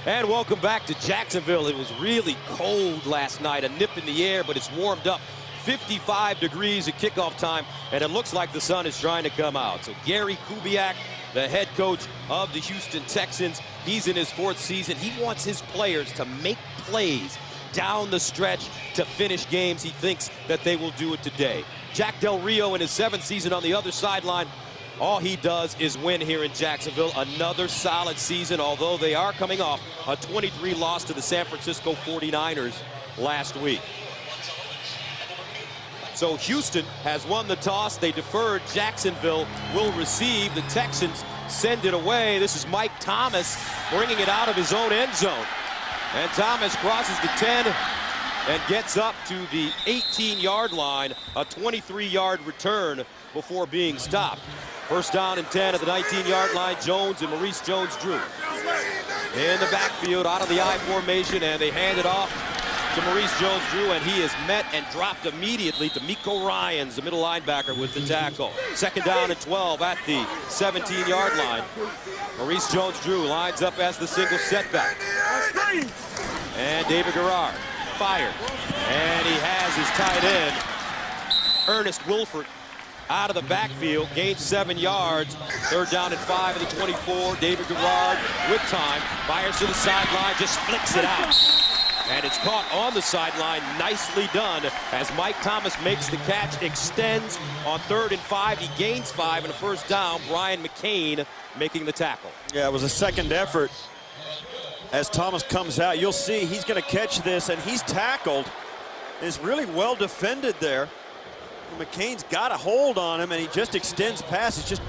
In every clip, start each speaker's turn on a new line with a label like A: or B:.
A: And welcome back to Jacksonville. It was really cold last night, a nip in the air, but it's warmed up. 55 degrees at kickoff time, and it looks like the sun is trying to come out. So Gary Kubiak, the head coach of the Houston Texans, he's in his 4th season. He wants his players to make plays down the stretch to finish games. He thinks that they will do it today. Jack Del Rio in his 7th season on the other sideline. All he does is win here in Jacksonville. Another solid season, although they are coming off a 23 loss to the San Francisco 49ers last week. So Houston has won the toss. They deferred. Jacksonville will receive. The Texans send it away. This is Mike Thomas bringing it out of his own end zone. And Thomas crosses the 10 and gets up to the 18-yard line. A 23-yard return before being stopped. First down and 10 at the 19-yard line. Jones and Maurice Jones-Drew in the backfield out of the I formation, and they hand it off to Maurice Jones-Drew, and he is met and dropped immediately. DeMeco Ryans, the middle linebacker, with the tackle. Second down and 12 at the 17-yard line. Maurice Jones-Drew lines up as the single setback. And David Garrard fired. And he has his tight end, Ernest Wilford, out of the backfield, gains 7 yards. Third down and 5 at the 24. David Garrard with time, fires to the sideline, just flicks it out. And it's caught on the sideline. Nicely done as Mike Thomas makes the catch, extends on 3rd and 5. He gains 5 and a first down. Brian McCain making the tackle.
B: Yeah, it was a second effort. As Thomas comes out, you'll see he's going to catch this, and he's tackled. Is really well defended there. McCain's got a hold on him, and he just extends past. It's just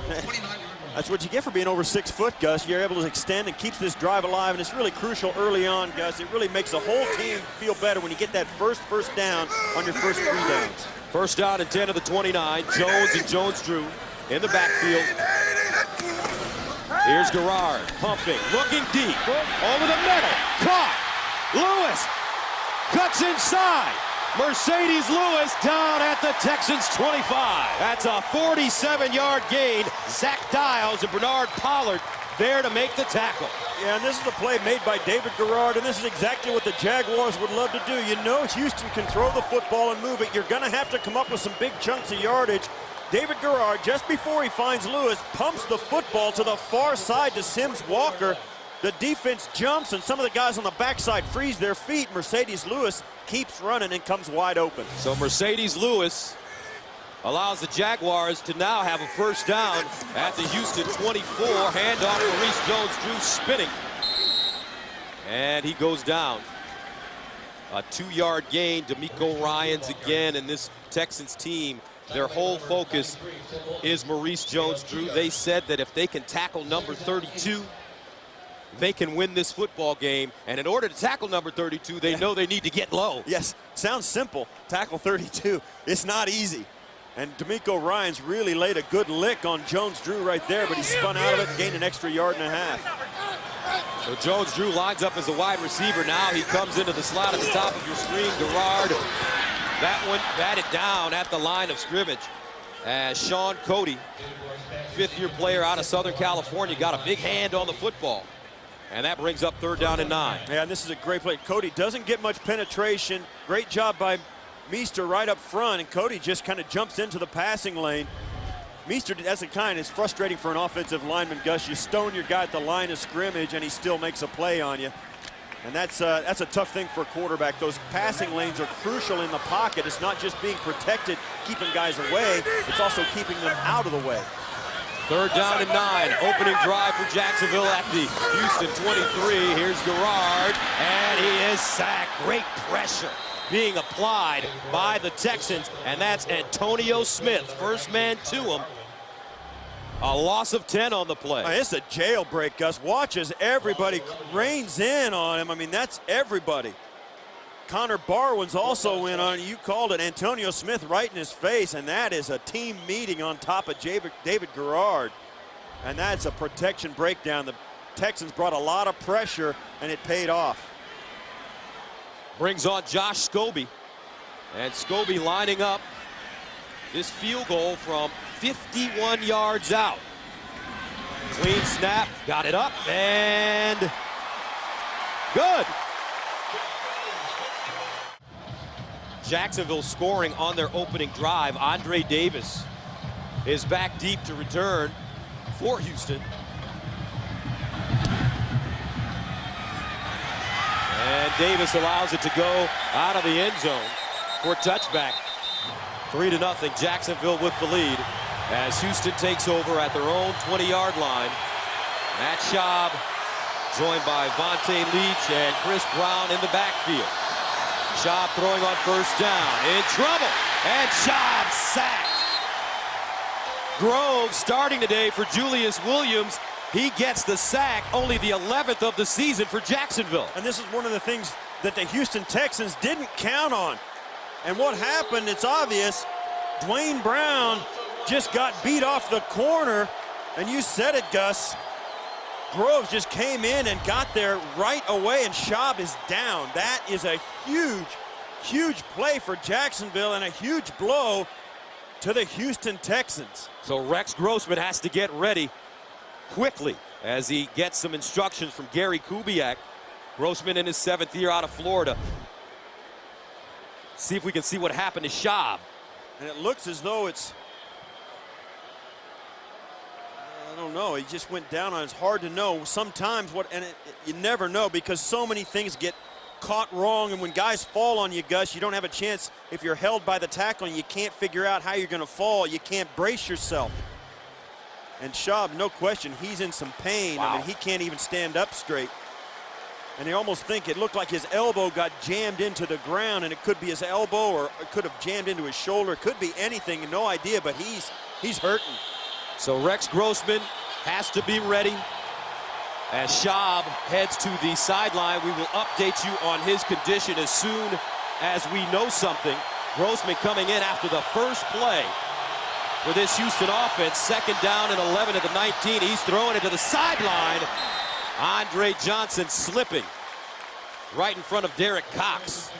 B: that's what you get for being over 6 foot, Gus. You're able to extend and keeps this drive alive, and it's really crucial early on, Gus. It really makes the whole team feel better when you get that first down on your first 3 downs.
A: First down and 10 of the 29. Jones and Jones-Drew in the backfield. Here's Garrard pumping, looking deep, over the middle, caught. Lewis cuts inside. Mercedes Lewis down at the Texans 25. That's a 47-yard gain. Zach Dials and Bernard Pollard there to make the tackle.
B: Yeah, and this is the play made by David Garrard, and this is exactly what the Jaguars would love to do. You know Houston can throw the football and move it. You're going to have to come up with some big chunks of yardage. David Garrard, just before he finds Lewis, pumps the football to the far side to Sims Walker. The defense jumps, and some of the guys on the backside freeze their feet. Mercedes Lewis keeps running and comes wide open.
A: So Mercedes Lewis allows the Jaguars to now have a first down at the Houston 24. Handoff to Maurice Jones-Drew spinning. And he goes down. A 2-yard gain. DeMeco Ryans again, and this Texans team, their whole focus is Maurice Jones-Drew. They said that if they can tackle number 32, they can win this football game. And in order to tackle number 32, they know they need to get low.
B: Yes, sounds simple. Tackle 32. It's not easy. And DeMeco Ryans really laid a good lick on Jones-Drew right there, but he spun out of it and gained an extra 1.5 yards.
A: So Jones-Drew lines up as a wide receiver now. He comes into the slot at the top of your screen. Garrard, that one batted down at the line of scrimmage. As Sean Cody, 5th-year player out of Southern California, got a big hand on the football. And that brings up 3rd down and 9.
B: Yeah, and this is a great play. Cody doesn't get much penetration. Great job by Meester right up front, and Cody just kind of jumps into the passing lane. Meester, that's the kind, it's frustrating for an offensive lineman, Gus. You stone your guy at the line of scrimmage, and he still makes a play on you. And that's a tough thing for a quarterback. Those passing lanes are crucial in the pocket. It's not just being protected, keeping guys away. It's also keeping them out of the way.
A: 3rd down and 9. Opening drive for Jacksonville at the Houston 23. Here's Garrard, and he is sacked. Great pressure being applied by the Texans, and that's Antonio Smith. First man to him. A loss of 10 on the play.
B: It's a jailbreak, Gus. Watch as everybody rains in on him. I mean, that's everybody. Connor Barwin's also in on it. You called it. Antonio Smith right in his face, and that is a team meeting on top of David Garrard. And that's a protection breakdown. The Texans brought a lot of pressure, and it paid off.
A: Brings on Josh Scobie. And Scobie lining up this field goal from 51 yards out. Clean snap, got it up, and Good. Jacksonville scoring on their opening drive. Andre Davis is back deep to return for Houston. And Davis allows it to go out of the end zone for touchback. 3-0, Jacksonville with the lead as Houston takes over at their own 20-yard line. Matt Schaub joined by Vontae Leach and Chris Brown in the backfield. Schaub throwing on first down, in trouble, and Schaub sacked. Grove starting today for Julius Williams. He gets the sack, only the 11th of the season for Jacksonville.
B: And this is one of the things that the Houston Texans didn't count on. And what happened, it's obvious. Dwayne Brown just got beat off the corner. And you said it, Gus. Groves just came in and got there right away, and Schaub is down. That is a huge, huge play for Jacksonville and a huge blow to the Houston Texans.
A: So Rex Grossman has to get ready quickly as he gets some instructions from Gary Kubiak. Grossman in his 7th year out of Florida. See if we can see what happened to Schaub.
B: And it looks as though it's, I don't know, he just went down on it. It's hard to know sometimes you never know because so many things get caught wrong, and when guys fall on you, Gus, you don't have a chance. If you're held by the tackle and you can't figure out how you're going to fall, you can't brace yourself. And Schaub, no question, he's in some pain.
A: Wow.
B: I mean, he can't even stand up straight. And you almost think it looked like his elbow got jammed into the ground, and it could be his elbow or it could have jammed into his shoulder. It could be anything, no idea, but he's hurting.
A: So Rex Grossman has to be ready. As Schaub heads to the sideline, we will update you on his condition as soon as we know something. Grossman coming in after the first play for this Houston offense. 2nd down and 11 at the 19. He's throwing it to the sideline. Andre Johnson slipping right in front of Derek Cox.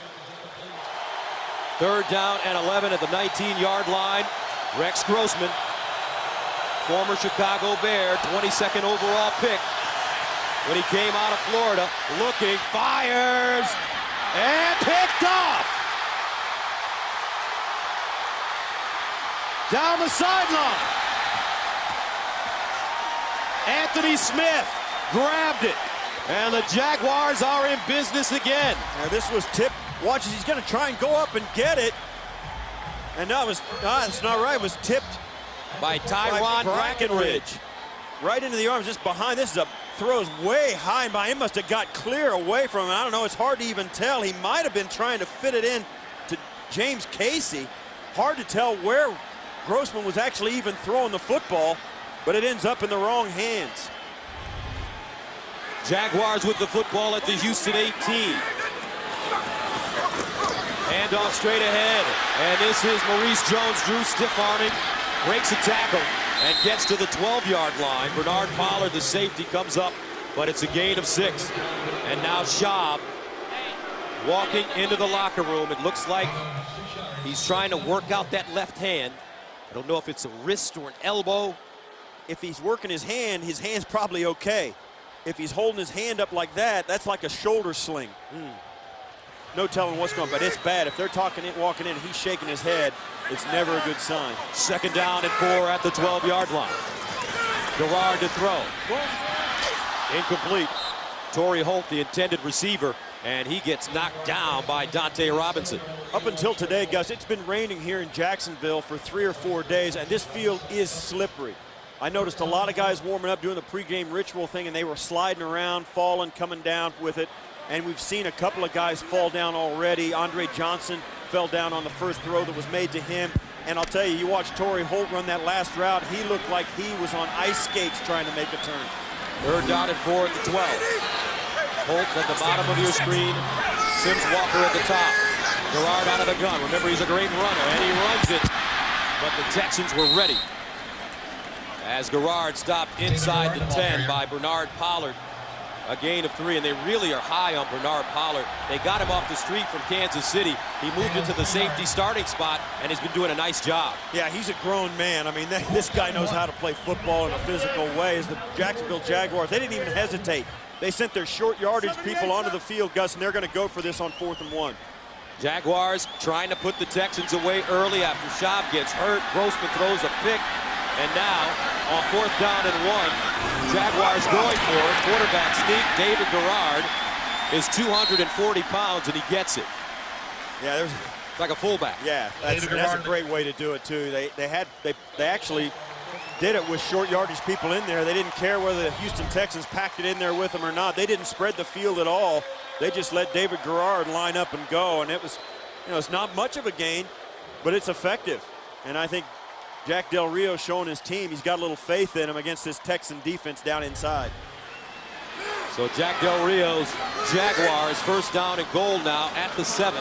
A: 3rd down and 11 at the 19-yard line. Rex Grossman, former Chicago Bear, 22nd overall pick. When he came out of Florida, looking, fires, and picked off. Down the sideline. Anthony Smith grabbed it, and the Jaguars are in business again.
B: Now this was tipped. Watch as he's going to try and go up and get it. And that was, that's not right, it was tipped
A: by Tyron Brackenridge.
B: Right into the arms, just behind. This is a throws way high and by. It must have got clear away from him. I don't know, it's hard to even tell. He might have been trying to fit it in to James Casey. Hard to tell where Grossman was actually even throwing the football, but it ends up in the wrong hands.
A: Jaguars with the football at the Houston 18. Handoff straight ahead, and this is Maurice Jones-Drew stiff-arming, breaks a tackle, and gets to the 12-yard line. Bernard Pollard, the safety, comes up, but it's a gain of 6. And now Schaub walking into the locker room. It looks like he's trying to work out that left hand. I don't know if it's a wrist or an elbow.
B: If he's working his hand's probably okay. If he's holding his hand up like that, that's like a shoulder sling. No telling what's going on, but it's bad. If they're walking in, he's shaking his head, it's never a good sign.
A: 2nd down and 4 at the 12-yard line. Garrard to throw. Incomplete. Torrey Holt, the intended receiver, and he gets knocked down by Dante Robinson.
B: Up until today, Gus, it's been raining here in Jacksonville for 3 or 4 days, and this field is slippery. I noticed a lot of guys warming up, doing the pregame ritual thing, and they were sliding around, falling, coming down with it. And we've seen a couple of guys fall down already. Andre Johnson fell down on the first throw that was made to him. And I'll tell you, you watch Torrey Holt run that last route, he looked like he was on ice skates trying to make a turn.
A: 3rd down and 4 at the 12. Holt at the bottom of your screen. Sims Walker at the top. Garrard out of the gun. Remember, he's a great runner, and he runs it. But the Texans were ready. As Garrard stopped inside the 10 by Bernard Pollard. a gain of 3, and they really are high on Bernard Pollard. They got him off the street from Kansas City. He moved into the safety starting spot and has been doing a nice job.
B: Yeah, he's a grown man. I mean, this guy knows how to play football in a physical way. As the Jacksonville Jaguars, they didn't even hesitate. They sent their short yardage people onto the field, Gus, and they're going to go for this on 4th and 1.
A: Jaguars trying to put the Texans away early after Schaub gets hurt. Grossman throws a pick. And now, on 4th down and 1, Jaguars going for it. Quarterback sneak. David Garrard is 240 pounds, and he gets it.
B: Yeah,
A: it's like a fullback.
B: Yeah, that's a great way to do it, too. They actually did it with short yardage people in there. They didn't care whether the Houston Texans packed it in there with them or not. They didn't spread the field at all. They just let David Garrard line up and go, and it was, it's not much of a gain, but it's effective. And I think Jack Del Rio showing his team he's got a little faith in him against this Texan defense down inside.
A: So Jack Del Rio's Jaguars 1st down and goal now at the 7.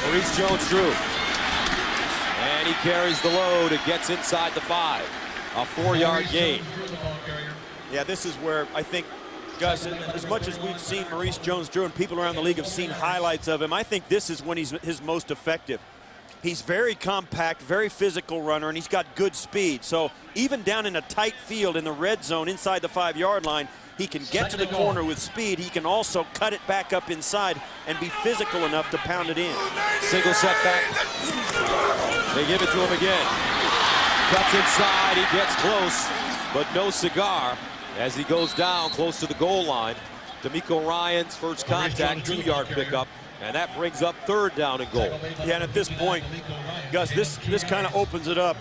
A: Maurice Jones-Drew. And he carries the load. It gets inside the 5. A 4-yard gain.
B: Yeah, this is where I think, Gus, as much as we've seen Maurice Jones-Drew and people around the league have seen highlights of him, I think this is when he's his most effective. He's very compact, very physical runner, and he's got good speed. So even down in a tight field in the red zone inside the 5-yard line, he can get to the corner with speed. He can also cut it back up inside and be physical enough to pound it in.
A: Single setback. They give it to him again. Cuts inside, he gets close, but no cigar as he goes down close to the goal line. D'Amico Ryan's first contact, 2-yard pickup. And that brings up 3rd down and goal.
B: Yeah, and at this point, Gus, this kind of opens it up,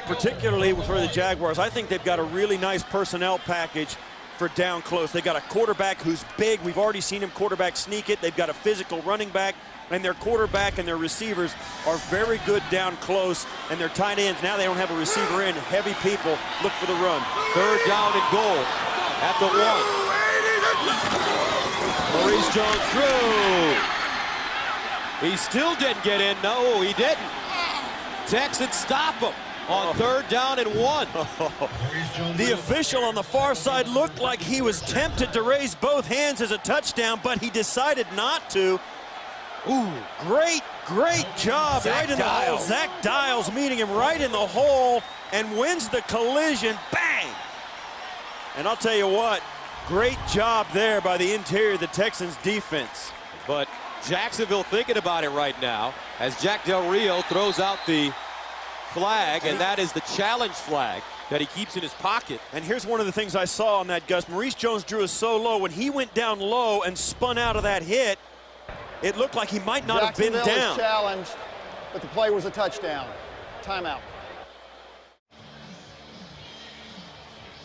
B: particularly for the Jaguars. I think they've got a really nice personnel package for down close. They got a quarterback who's big. We've already seen him quarterback sneak it. They've got a physical running back, and their quarterback and their receivers are very good down close, and their tight ends, now they don't have a receiver in. Heavy people look for the run.
A: 3rd down and goal at the 1. Maurice Jones-Drew. He still didn't get in. No, he didn't. Texans stop him on 3rd down and 1.
B: The official on the far side looked like he was tempted to raise both hands as a touchdown, but he decided not to. Ooh, great job right in the hole. Zach Dials meeting him right in the hole and wins the collision. Bang! And I'll tell you what, great job there by the interior of the Texans defense.
A: But Jacksonville thinking about it right now as Jack Del Rio throws out the flag, and that is the challenge flag that he keeps in his pocket.
B: And here's one of the things I saw on that, Gus. Maurice Jones-Drew is so low. When he went down low and spun out of that hit, it looked like he might not have been down.
C: Is challenged, but the play was a touchdown. Timeout.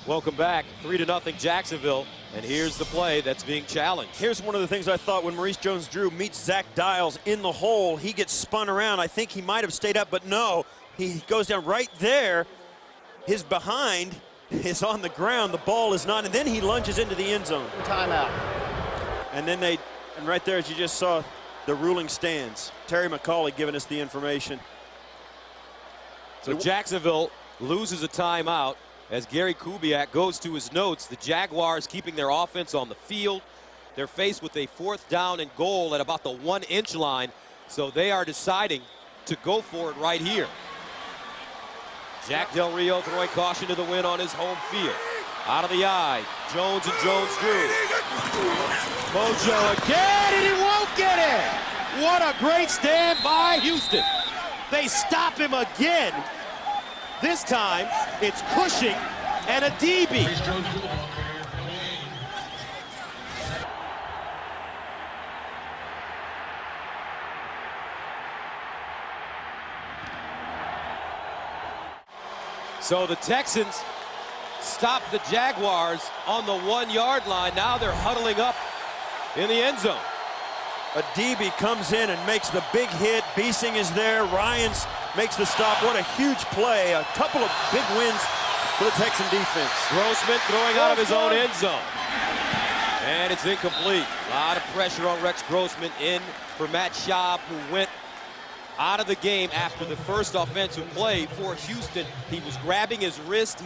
A: Welcome back. 3-0 Jacksonville. And here's the play that's being challenged.
B: Here's one of the things I thought when Maurice Jones-Drew meets Zach Dials in the hole. He gets spun around. I think he might have stayed up, but no. He goes down right there. His behind is on the ground. The ball is not, and then he lunges into the end zone.
C: Timeout.
B: And then and right there, as you just saw, the ruling stands. Terry McCauley giving us the information.
A: So Jacksonville loses a timeout as Gary Kubiak goes to his notes. The Jaguars keeping their offense on the field. They're faced with a 4th down and goal at about the 1-inch line, so they are deciding to go for it right here. Jack Del Rio throwing caution to the wind on his home field. Out of the eye, Jones and Jones-Drew. Mojo again, and he won't get it! What a great stand by Houston. They stop him again. This time, it's Cushing and a DB. So the Texans stop the Jaguars on the 1-yard line. Now they're huddling up in the end zone.
B: A DB comes in and makes the big hit. Beasing is there. Ryans makes the stop. What a huge play. A couple of big wins for the Texan defense.
A: Grossman throwing out of his own end zone. And it's incomplete. A lot of pressure on Rex Grossman in for Matt Schaub, who went out of the game after the first offensive play for Houston. He was grabbing his wrist.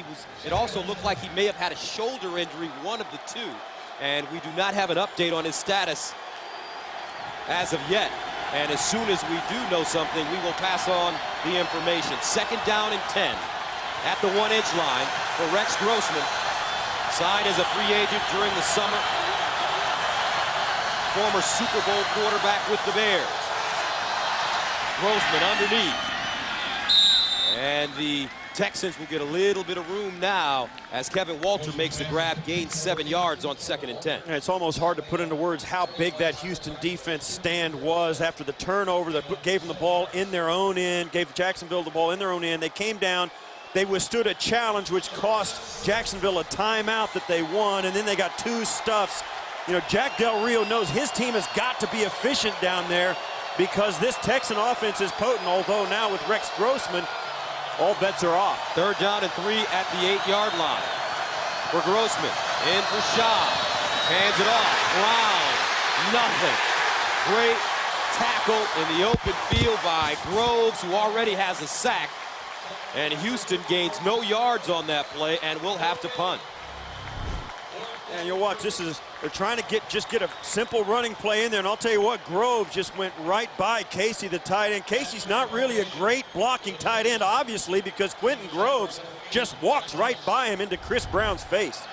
A: It also looked like he may have had a shoulder injury, one of the two. And we do not have an update on his status as of yet. And as soon as we do know something, we will pass on the information. 2nd down and 10 at the 1-inch line for Rex Grossman. Signed as a free agent during the summer. Former Super Bowl quarterback with the Bears. Grossman underneath. And the Texans will get a little bit of room now as Kevin Walter makes the grab, gains 7 yards on 2nd and 10.
B: And it's almost hard to put into words how big that Houston defense stand was after the turnover that gave them the ball in their own end, gave Jacksonville the ball in their own end. They came down, they withstood a challenge which cost Jacksonville a timeout that they won, and then they got 2 stuffs. You know, Jack Del Rio knows his team has got to be efficient down there because this Texan offense is potent, although now with Rex Grossman, all bets are off.
A: 3rd down and 3 at the 8-yard line. For Grossman, in for Shaw. Hands it off. Brown, nothing. Great tackle in the open field by Groves, who already has a sack. And Houston gains no yards on that play and will have to punt.
B: And you'll watch, they're trying to just get a simple running play in there, and I'll tell you what, Grove just went right by Casey, the tight end. Casey's not really a great blocking tight end, obviously, because Quentin Groves just walks right by him into Chris Brown's face.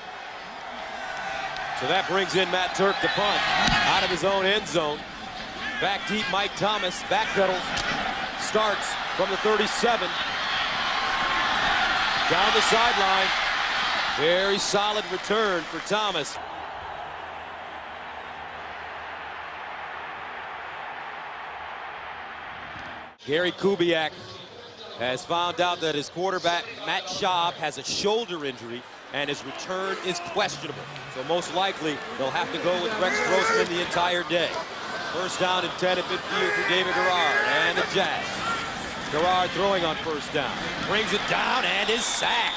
A: So that brings in Matt Turk to punt out of his own end zone. Back deep, Mike Thomas, backpedals, starts from the 37. Down the sideline. Very solid return for Thomas. Gary Kubiak has found out that his quarterback, Matt Schaub, has a shoulder injury and his return is questionable. So most likely they'll have to go with Rex Grossman the entire day. 1st down and 10 at midfield for David Garrard and the Jags. Garrard throwing on 1st down. Brings it down and is sacked.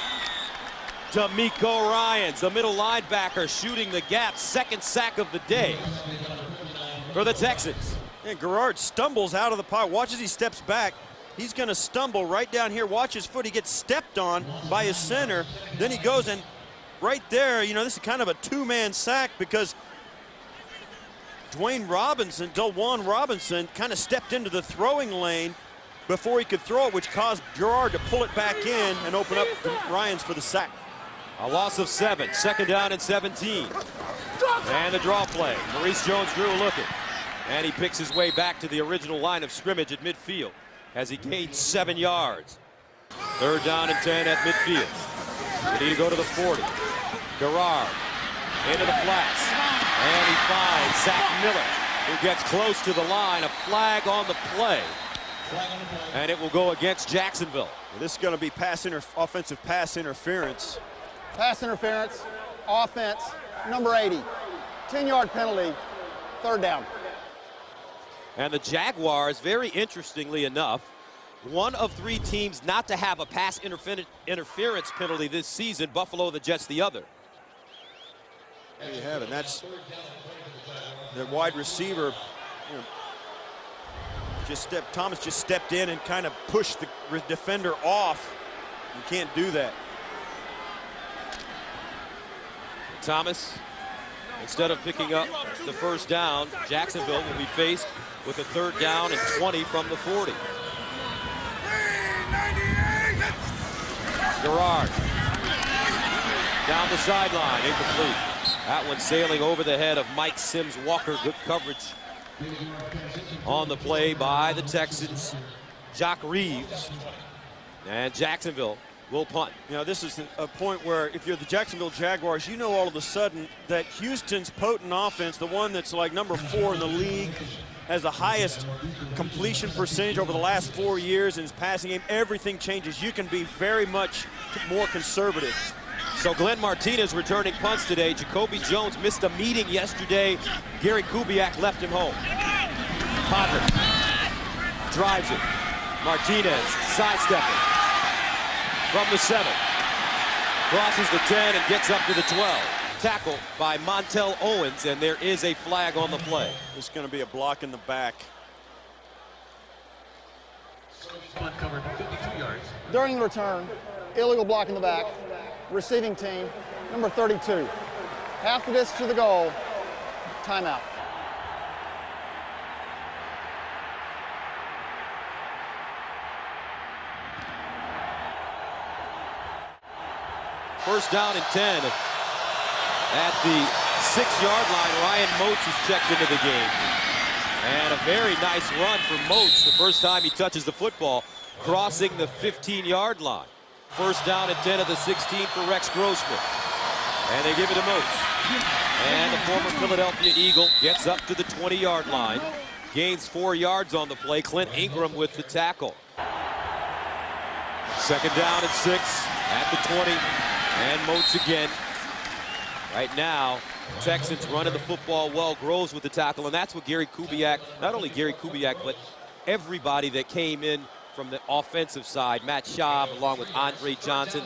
A: D'Amico Ryans, the middle linebacker, shooting the gap. 2nd sack of the day for the Texans.
B: And Garrard stumbles out of the pocket. Watch as he steps back. He's going to stumble right down here. Watch his foot. He gets stepped on by his center. Then he goes, and right there, you know, this is kind of a 2-man sack because Delwan Robinson kind of stepped into the throwing lane before he could throw it, which caused Garrard to pull it back in and open up Ryans for the sack.
A: A loss of 7, 2nd down and 17. And the draw play. Maurice Jones-Drew looking. And he picks his way back to the original line of scrimmage at midfield as he gains 7 yards. 3rd down and 10 at midfield. They need to go to the 40. Garrard into the flats. And he finds Zach Miller, who gets close to the line. A flag on the play. And it will go against Jacksonville.
B: This is going to be offensive pass interference.
C: Pass interference, offense, number 80. 10-yard penalty, 3rd down.
A: And the Jaguars, very interestingly enough, one of 3 teams not to have a pass interference penalty this season. Buffalo, the Jets, the other.
B: There you have it. That's the wide receiver. You know, Thomas just stepped in and kind of pushed the defender off. You can't do that.
A: Thomas, instead of picking up the 1st down, Jacksonville will be faced with a 3rd down and 20 from the 40. Garrard down the sideline, incomplete. That one sailing over the head of Mike Sims Walker. Good coverage on the play by the Texans. Jock Reeves, and Jacksonville will punt.
B: You know, this is a point where if you're the Jacksonville Jaguars, you know all of a sudden that Houston's potent offense, the one that's like number 4 in the league, has the highest completion percentage over the last 4 years in his passing game. Everything changes. You can be very much more conservative.
A: So Glenn Martinez returning punts today. Jacoby Jones missed a meeting yesterday. Gary Kubiak left him home. Potter drives it. Martinez sidestepping from the 7. Crosses the 10 and gets up to the 12. Tackle by Montel Owens, and there is a flag on the play.
B: It's going to be a block in the back.
D: Punt covered 52 yards.
C: During the return, illegal block in the back. Receiving team, number 32. Half the distance to the goal. Timeout.
A: First down and 10. At the 6-yard line, Ryan Moats is checked into the game. And a very nice run for Moats the first time he touches the football, crossing the 15-yard line. First down and 10 of the 16 for Rex Grossman. And they give it to Moats. And the former Philadelphia Eagle gets up to the 20-yard line. Gains 4 yards on the play. Clint Ingram with the tackle. Second down and 6 at the 20. And Moats again. Right now, Texans running the football well. Groves with the tackle. And that's what Gary Kubiak, not only Gary Kubiak, but everybody that came in from the offensive side, Matt Schaub along with Andre Johnson,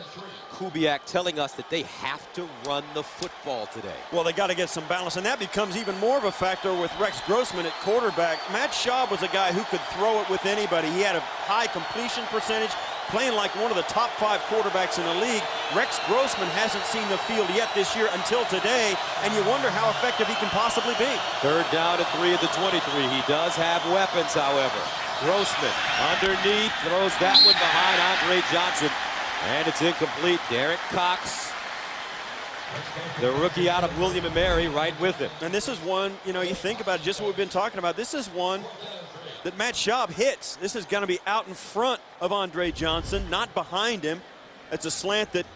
A: Kubiak telling us that they have to run the football today.
B: Well, they got to get some balance, and that becomes even more of a factor with Rex Grossman at quarterback. Matt Schaub was a guy who could throw it with anybody. He had a high completion percentage, playing like one of the top 5 quarterbacks in the league. Rex Grossman hasn't seen the field yet this year until today, and you wonder how effective he can possibly be.
A: Third down and 3 at the 23. He does have weapons, however. Grossman underneath, throws that one behind Andre Johnson, and it's incomplete. Derek Cox, the rookie out of William & Mary, right with him.
B: And this is one, you know, you think about just what we've been talking about. This is one that Matt Schaub hits. This is going to be out in front of Andre Johnson, not behind him. It's a slant that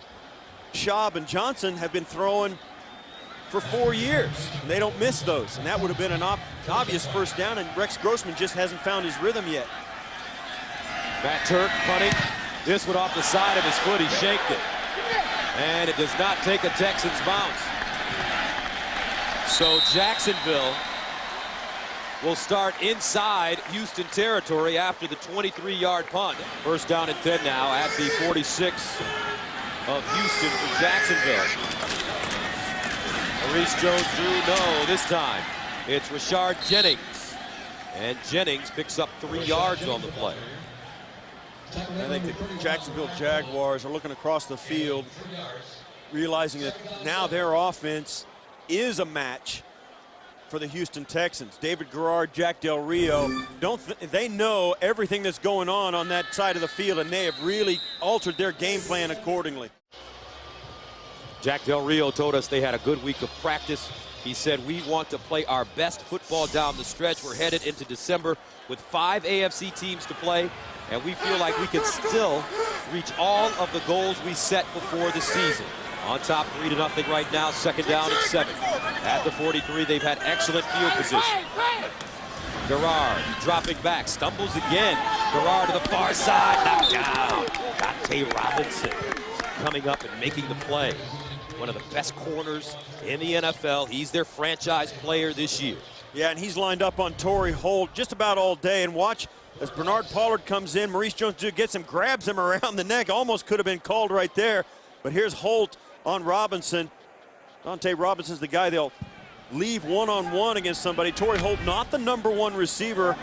B: Schaub and Johnson have been throwing for 4 years. And they don't miss those. And that would have been an obvious first down, and Rex Grossman just hasn't found his rhythm yet.
A: Matt Turk punting. This one off the side of his foot. He shanked it. And it does not take a Texans bounce. So Jacksonville will start inside Houston territory after the 23-yard punt. First down and 10 now at the 46 of Houston for Jacksonville. Maurice Jones-Drew, no, this time it's Rashard Jennings. And Jennings picks up 3 yards on the play.
B: I think the Jacksonville Jaguars are looking across the field, realizing that now their offense is a match for the Houston Texans. David Garrard, Jack Del Rio, they know everything that's going on that side of the field, and they have really altered their game plan accordingly.
A: Jack Del Rio told us they had a good week of practice. He said, we want to play our best football down the stretch. We're headed into December with 5 AFC teams to play, and we feel like we can still reach all of the goals we set before the season. On top 3-0 right now, second down and 7. At the 43, they've had excellent field position. Garrard dropping back, stumbles again. Garrard to the far side, knocked down. Dante Robinson coming up and making the play. One of the best corners in the NFL. He's their franchise player this year.
B: Yeah, and he's lined up on Torrey Holt just about all day. And watch as Bernard Pollard comes in. Maurice Jones-Drew gets him, grabs him around the neck. Almost could have been called right there. But here's Holt on Robinson. Dante Robinson's the guy they'll leave one-on-one against somebody. Torrey Holt, not the #1 receiver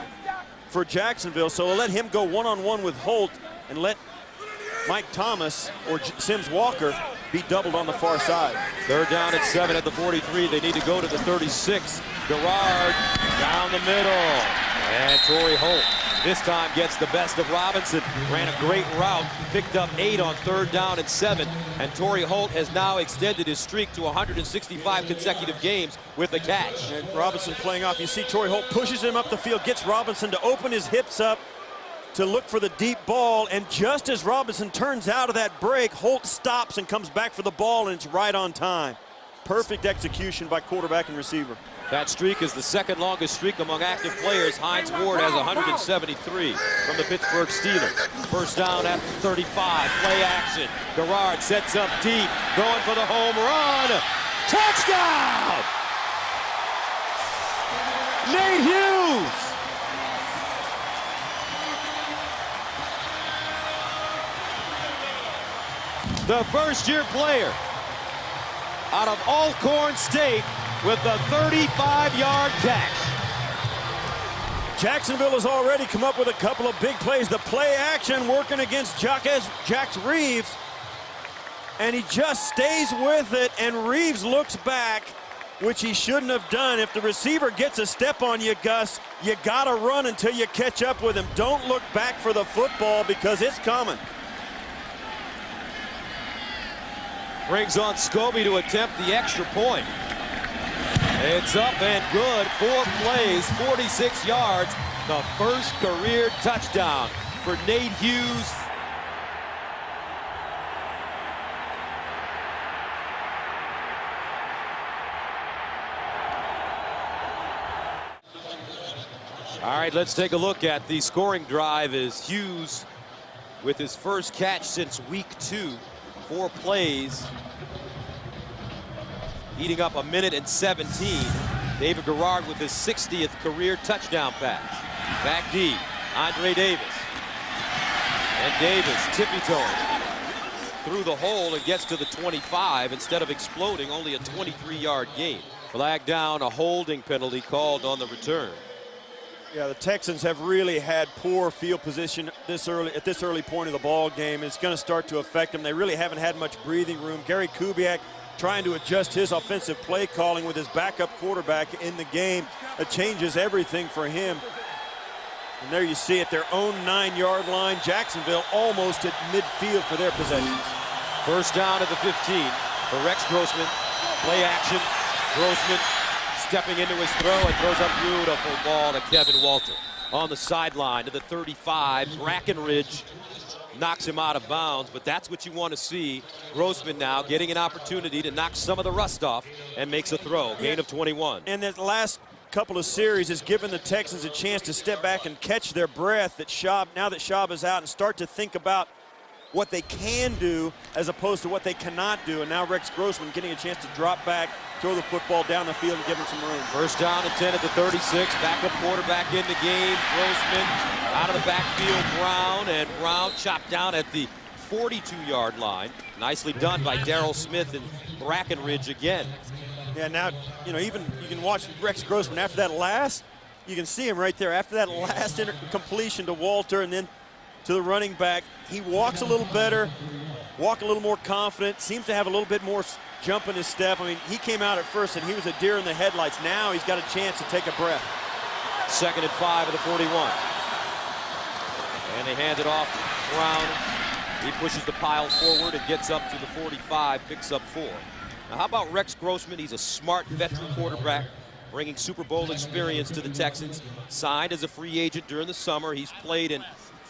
B: for Jacksonville, so they'll let him go one-on-one with Holt and let Mike Thomas or Sims Walker be doubled on the far side.
A: Third down at 7 at the 43. They need to go to the 36. Garrard down the middle. And Torrey Holt this time gets the best of Robinson. Ran a great route, picked up 8 on third down and 7. And Torrey Holt has now extended his streak to 165 consecutive games with a catch.
B: And Robinson playing off. You see Torrey Holt pushes him up the field, gets Robinson to open his hips up to look for the deep ball, and just as Robinson turns out of that break, Holt stops and comes back for the ball, and it's right on time. Perfect execution by quarterback and receiver.
A: That streak is the second longest streak among active players. Hines Ward has 173 from the Pittsburgh Steelers. First down at 35, play action. Garrard sets up deep, going for the home run. Touchdown! Nate Hughes! The first-year player out of Alcorn State with a 35-yard catch.
B: Jacksonville has already come up with a couple of big plays. The play action working against Jax Reeves. And he just stays with it, and Reeves looks back, which he shouldn't have done. If the receiver gets a step on you, Gus, you gotta run until you catch up with him. Don't look back for the football because it's coming.
A: Brings on Scobie to attempt the extra point. It's up and good. 4 plays, 46 yards. The first career touchdown for Nate Hughes. All right, let's take a look at the scoring drive as Hughes with his first catch since week 2. 4 plays, eating up 1:17. David Garrard with his 60th career touchdown pass. Back deep, Andre Davis. And Davis tippy-toeing through the hole and gets to the 25 instead of exploding. Only a 23-yard gain. Flag down, a holding penalty called on the return.
B: Yeah, the Texans have really had poor field position at this early point of the ball game. It's going to start to affect them. They really haven't had much breathing room. Gary Kubiak trying to adjust his offensive play calling with his backup quarterback in the game. It changes everything for him. And there you see it, their own 9-yard line. Jacksonville almost at midfield for their possessions.
A: First down at the 15 for Rex Grossman. Play action. Grossman stepping into his throw and throws a beautiful ball to Kevin Walter. On the sideline to the 35. Brackenridge knocks him out of bounds, but that's what you want to see. Grossman now getting an opportunity to knock some of the rust off and makes a throw. Gain of 21.
B: And that last couple of series has given the Texans a chance to step back and catch their breath now that Schaub is out, and start to think about what they can do as opposed to what they cannot do. And now Rex Grossman getting a chance to drop back, throw the football down the field and give him some room.
A: First down and 10 at the 36. Backup quarterback in the game. Grossman out of the backfield. Brown, and Brown chopped down at the 42-yard line. Nicely done by Darryl Smith and Brackenridge again.
B: Yeah, now, you know, even you can watch Rex Grossman after that last, you can see him right there. After that last completion to Walter and then to the running back, he walks a little better, walk a little more confident, seems to have a little bit more jump in his step. I mean, he came out at first and he was a deer in the headlights. Now he's got a chance to take a breath.
A: 2nd and 5 at the 41. And they hand it off to Brown. He pushes the pile forward and gets up to the 45, picks up 4. Now, how about Rex Grossman? He's a smart veteran quarterback, bringing Super Bowl experience to the Texans. Signed as a free agent during the summer. He's played in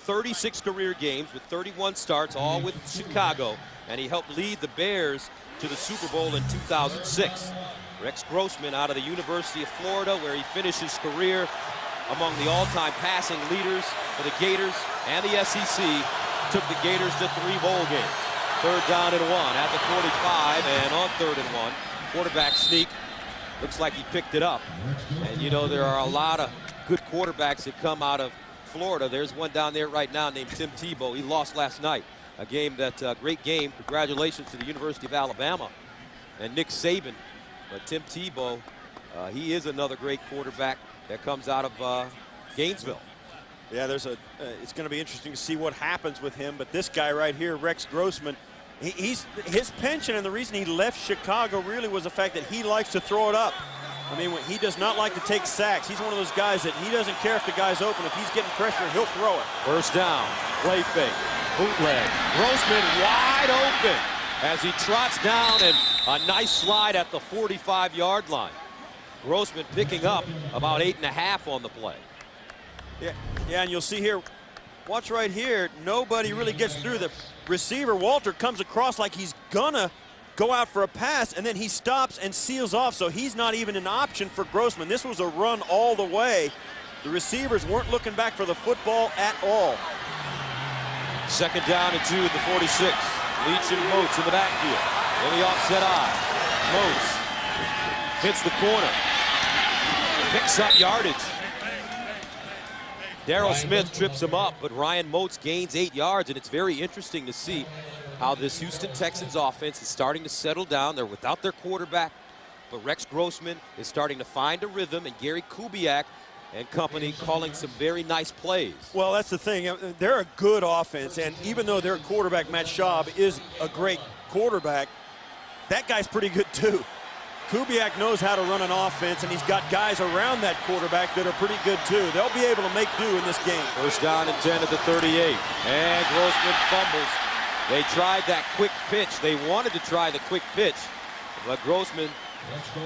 A: 36 career games with 31 starts, all with Chicago, and he helped lead the Bears to the Super Bowl in 2006. Rex Grossman out of the University of Florida, where he finished his career among the all-time passing leaders for the Gators and the SEC, took the Gators to 3 bowl games. 3rd down and 1 at the 45, and on 3rd and 1, quarterback sneak. Looks like he picked it up. And you know, there are a lot of good quarterbacks that come out of Florida. There's one down there right now named Tim Tebow. He lost last night. A game that, great game. Congratulations to the University of Alabama and Nick Saban. But Tim Tebow, he is another great quarterback that comes out of Gainesville.
B: Yeah, it's going to be interesting to see what happens with him. But this guy right here, Rex Grossman, his penchant and the reason he left Chicago really was the fact that he likes to throw it up. I mean, he does not like to take sacks. He's one of those guys that he doesn't care if the guy's open. If he's getting pressure, he'll throw it.
A: First down, play fake, bootleg. Grossman wide open as he trots down, and a nice slide at the 45-yard line. Grossman picking up about 8.5 on the play.
B: Yeah, and you'll see here, watch right here, nobody really gets through. The receiver, Walter, comes across like he's gonna go out for a pass, and then he stops and seals off, so he's not even an option for Grossman. This was a run all the way. The receivers weren't looking back for the football at all.
A: 2nd down and 2 at the 46. Leach and Moats in the backfield. In the offset eye. Moats hits the corner. Picks up yardage. Darryl Smith trips him up, but Ryan Moats gains 8 yards, and it's very interesting to see how this Houston Texans offense is starting to settle down. They're without their quarterback, but Rex Grossman is starting to find a rhythm, and Gary Kubiak and company calling some very nice plays.
B: Well, that's the thing. They're a good offense, and even though their quarterback, Matt Schaub, is a great quarterback, that guy's pretty good too. Kubiak knows how to run an offense, and he's got guys around that quarterback that are pretty good too. They'll be able to make do in this game.
A: First down and 10 at the 38. And Grossman fumbles. They tried that quick pitch. They wanted to try the quick pitch, but Grossman,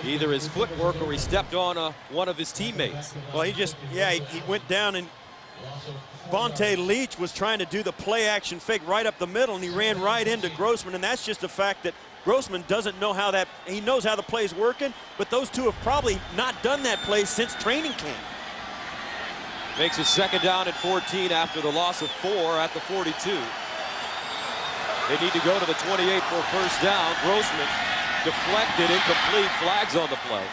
A: either his footwork or he stepped on one of his teammates.
B: Well, he went down, and Vontae Leach was trying to do the play-action fake right up the middle, and he ran right into Grossman, and that's just the fact that Grossman doesn't know how he knows how the play's working, but those two have probably not done that play since training camp.
A: Makes it second down and 14 after the loss of 4 at the 42. They need to go to the 28 for first down. Grossman deflected, incomplete, flags on the play.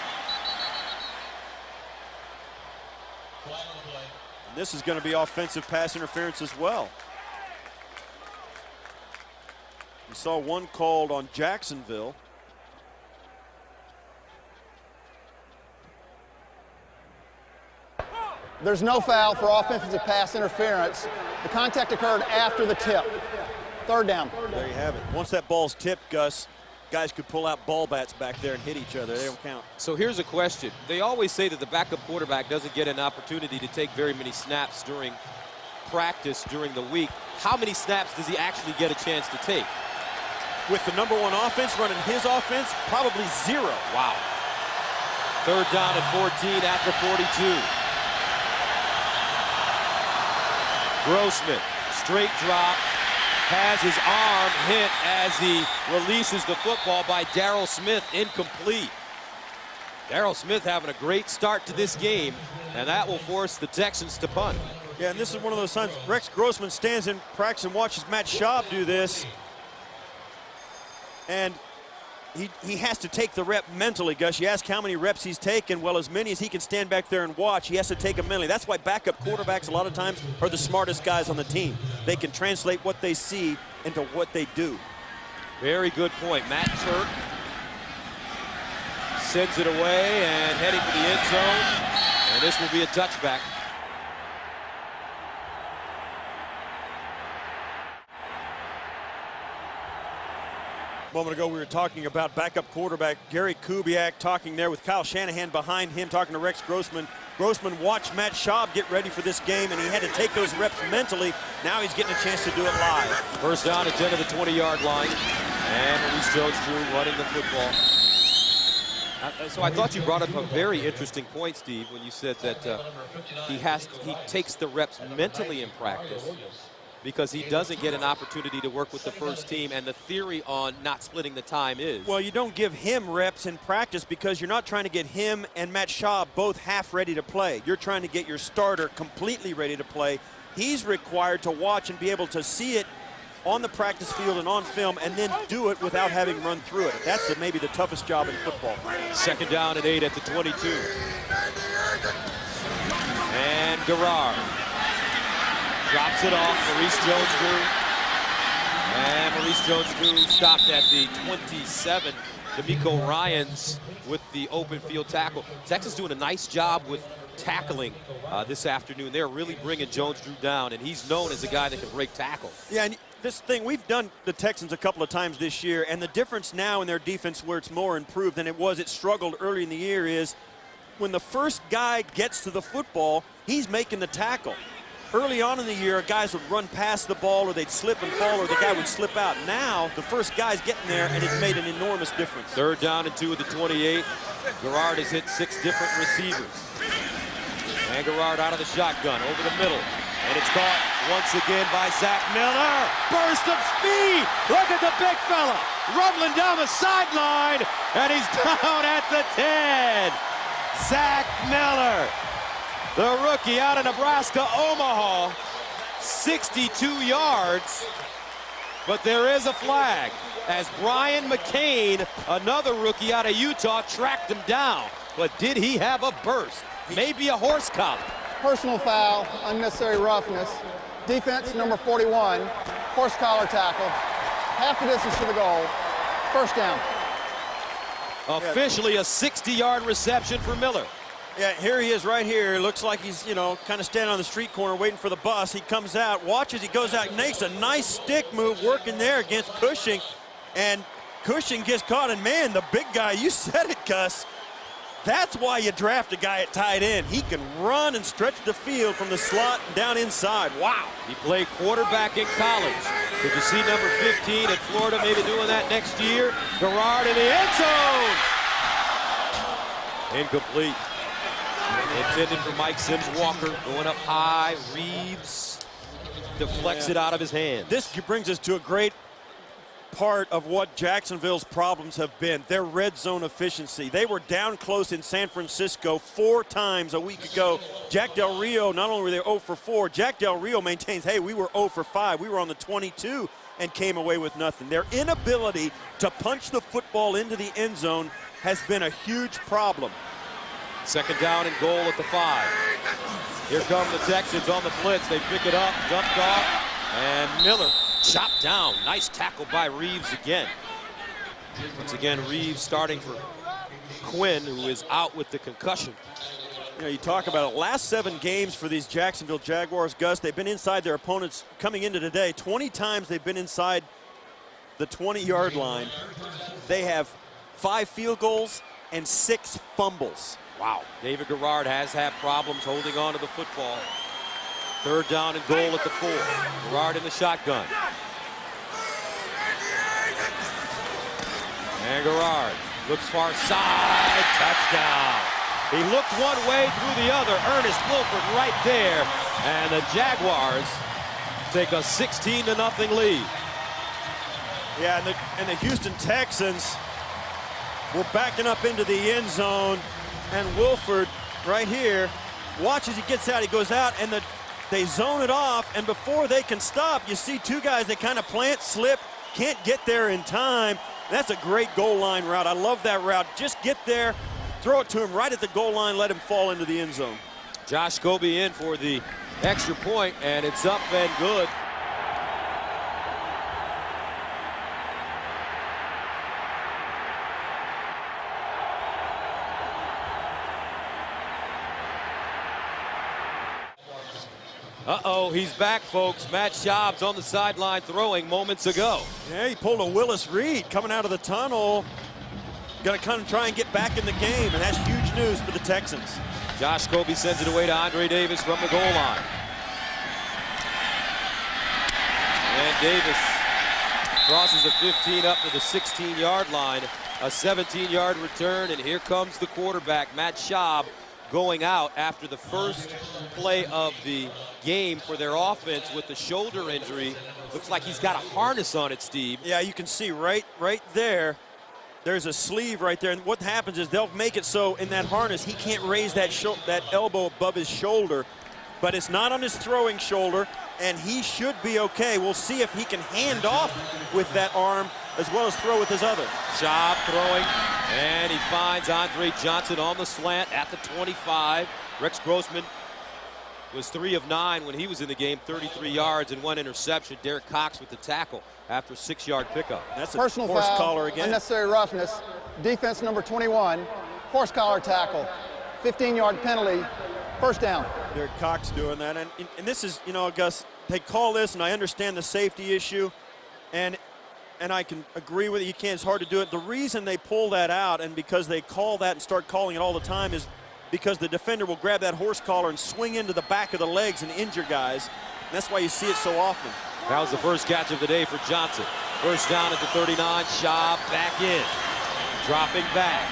B: And this is going to be offensive pass interference as well. We saw one called on Jacksonville.
C: There's no foul for offensive pass interference. The contact occurred after the tip. Third down.
B: There you have it. Once that ball's tipped, Gus, guys could pull out ball bats back there and hit each other. They don't count.
A: So here's a question. They always say that the backup quarterback doesn't get an opportunity to take very many snaps during practice during the week. How many snaps does he actually get a chance to take?
B: With the #1 offense running his offense, probably 0.
A: Wow. Third down and 14 at the 42. Grossman, straight drop, has his arm hit as he releases the football by Darryl Smith, incomplete. Darryl Smith having a great start to this game, and that will force the Texans to punt.
B: Yeah, and this is one of those times Rex Grossman stands in practice and watches Matt Schaub do this. And he has to take the rep mentally, Gus. You ask how many reps he's taken. Well, as many as he can stand back there and watch, he has to take them mentally. That's why backup quarterbacks a lot of times are the smartest guys on the team. They can translate what they see into what they do.
A: Very good point. Matt Turk sends it away and heading for the end zone. And this will be a touchback.
B: A moment ago we were talking about backup quarterback Gary Kubiak, talking there with Kyle Shanahan behind him, talking to Rex Grossman. Grossman watched Matt Schaub get ready for this game, and he had to take those reps mentally. Now he's getting a chance to do it live.
A: First down at 10 to the 20-yard line. And Maurice Jones-Drew running the football. So I thought you brought up a very interesting point, Steve, when you said that he takes the reps mentally in practice, because he doesn't get an opportunity to work with the first team, and the theory on not splitting the time is?
B: Well, you don't give him reps in practice because you're not trying to get him and Matt Schaub both half ready to play. You're trying to get your starter completely ready to play. He's required to watch and be able to see it on the practice field and on film, and then do it without having run through it. That's maybe the toughest job in football.
A: Second down and 8 at the 22. And Garrard drops it off. Maurice Jones-Drew. And Maurice Jones-Drew stopped at the 27. D'Amico Ryans with the open field tackle. Texas doing a nice job with tackling this afternoon. They're really bringing Jones-Drew down, and he's known as a guy that can break tackle.
B: Yeah, and this thing, we've done the Texans a couple of times this year, and the difference now in their defense where it's more improved than it was, it struggled early in the year, is when the first guy gets to the football, he's making the tackle. Early on in the year, guys would run past the ball, or they'd slip and fall, or the guy would slip out. Now, the first guy's getting there, and it's made an enormous difference.
A: Third down and 2 at the 28. Garrard has hit 6 different receivers. And Garrard out of the shotgun, over the middle. And it's caught once again by Zach Miller. Burst of speed. Look at the big fella rumbling down the sideline. And he's down at the 10. Zach Miller, the rookie out of Nebraska, Omaha. 62 yards. But there is a flag as Brian McCain, another rookie out of Utah, tracked him down. But did he have a burst? Maybe a horse collar.
C: Personal foul, unnecessary roughness. Defense, number 41, horse collar tackle. Half the distance to the goal. First down.
A: Officially a 60-yard reception for Miller.
B: Yeah, here he is right here. Looks like he's, you know, kind of standing on the street corner waiting for the bus. He comes out, watches, he goes out, makes a nice stick move working there against Cushing. And Cushing gets caught, and man, the big guy, you said it, Gus. That's why you draft a guy at tight end. He can run and stretch the field from the slot down inside. Wow.
A: He played quarterback in college. Did you see number 15 at Florida maybe doing that next year? Garrard in the end zone. Incomplete. Intended for Mike Sims Walker. Going up high. Reeves deflects it out of his hand.
B: This brings us to a great part of what Jacksonville's problems have been, their red zone efficiency. They were down close in San Francisco 4 times a week ago. Jack Del Rio, not only were they 0 for 4, Jack Del Rio maintains, hey, we were 0 for 5. We were on the 22 and came away with nothing. Their inability to punch the football into the end zone has been a huge problem.
A: Second down and goal at the 5. Here come the Texans on the blitz. They pick it up, dumped off, and Miller chopped down. Nice tackle by Reeves again. Once again, Reeves starting for Quinn, who is out with the concussion.
B: You know, you talk about it. Last 7 games for these Jacksonville Jaguars, Gus, they've been inside their opponents coming into today. 20 times they've been inside the 20-yard line. They have 5 field goals and 6 fumbles.
A: Wow. David Garrard has had problems holding on to the football. Third down and goal at the 4. Garrard in the shotgun. And Garrard looks far side, touchdown. He looked one way, through the other. Ernest Wilford right there. And the Jaguars take a 16-0 lead.
B: Yeah, and the Houston Texans were backing up into the end zone. And Wilford right here, watch as he gets out, he goes out, and they zone it off, and before they can stop, you see 2 guys that kind of plant, slip, can't get there in time. That's a great goal line route. I love that route. Just get there, throw it to him right at the goal line, let him fall into the end zone.
A: Josh Scobie in for the extra point, and it's up and good. Uh-oh, he's back, folks. Matt Schaub's on the sideline throwing moments ago.
B: Yeah, he pulled a Willis Reed coming out of the tunnel. Gonna kind of try and get back in the game, and that's huge news for the Texans.
A: Josh Scobie sends it away to Andre Davis from the goal line. And Davis crosses the 15 up to the 16-yard line. A 17-yard return, and here comes the quarterback, Matt Schaub, going out after the first play of the game for their offense with the shoulder injury. Looks like he's got a harness on it, Steve.
B: Yeah, you can see right there, there's a sleeve right there. And what happens is they'll make it so in that harness he can't raise that elbow above his shoulder. But it's not on his throwing shoulder, and he should be okay. We'll see if he can hand off with that arm as well as throw with his other.
A: Schaub throwing, and he finds Andre Johnson on the slant at the 25. Rex Grossman was 3 of 9 when he was in the game, 33 yards and 1 interception. Derek Cox with the tackle after a 6-yard pickup.
B: That's a
C: personal
B: horse
C: foul,
B: collar again.
C: Unnecessary roughness. Defense number 21, horse collar tackle, 15-yard penalty, first down.
B: Derek Cox doing that, and this is, you know, Gus, they call this, and I understand the safety issue, and I can agree with it. You can't. It's hard to do it. The reason they pull that out, and because they call that and start calling it all the time, is because the defender will grab that horse collar and swing into the back of the legs and injure guys. And that's why you see it so often.
A: That was the first catch of the day for Johnson. First down at the 39. Schaub back in, dropping back,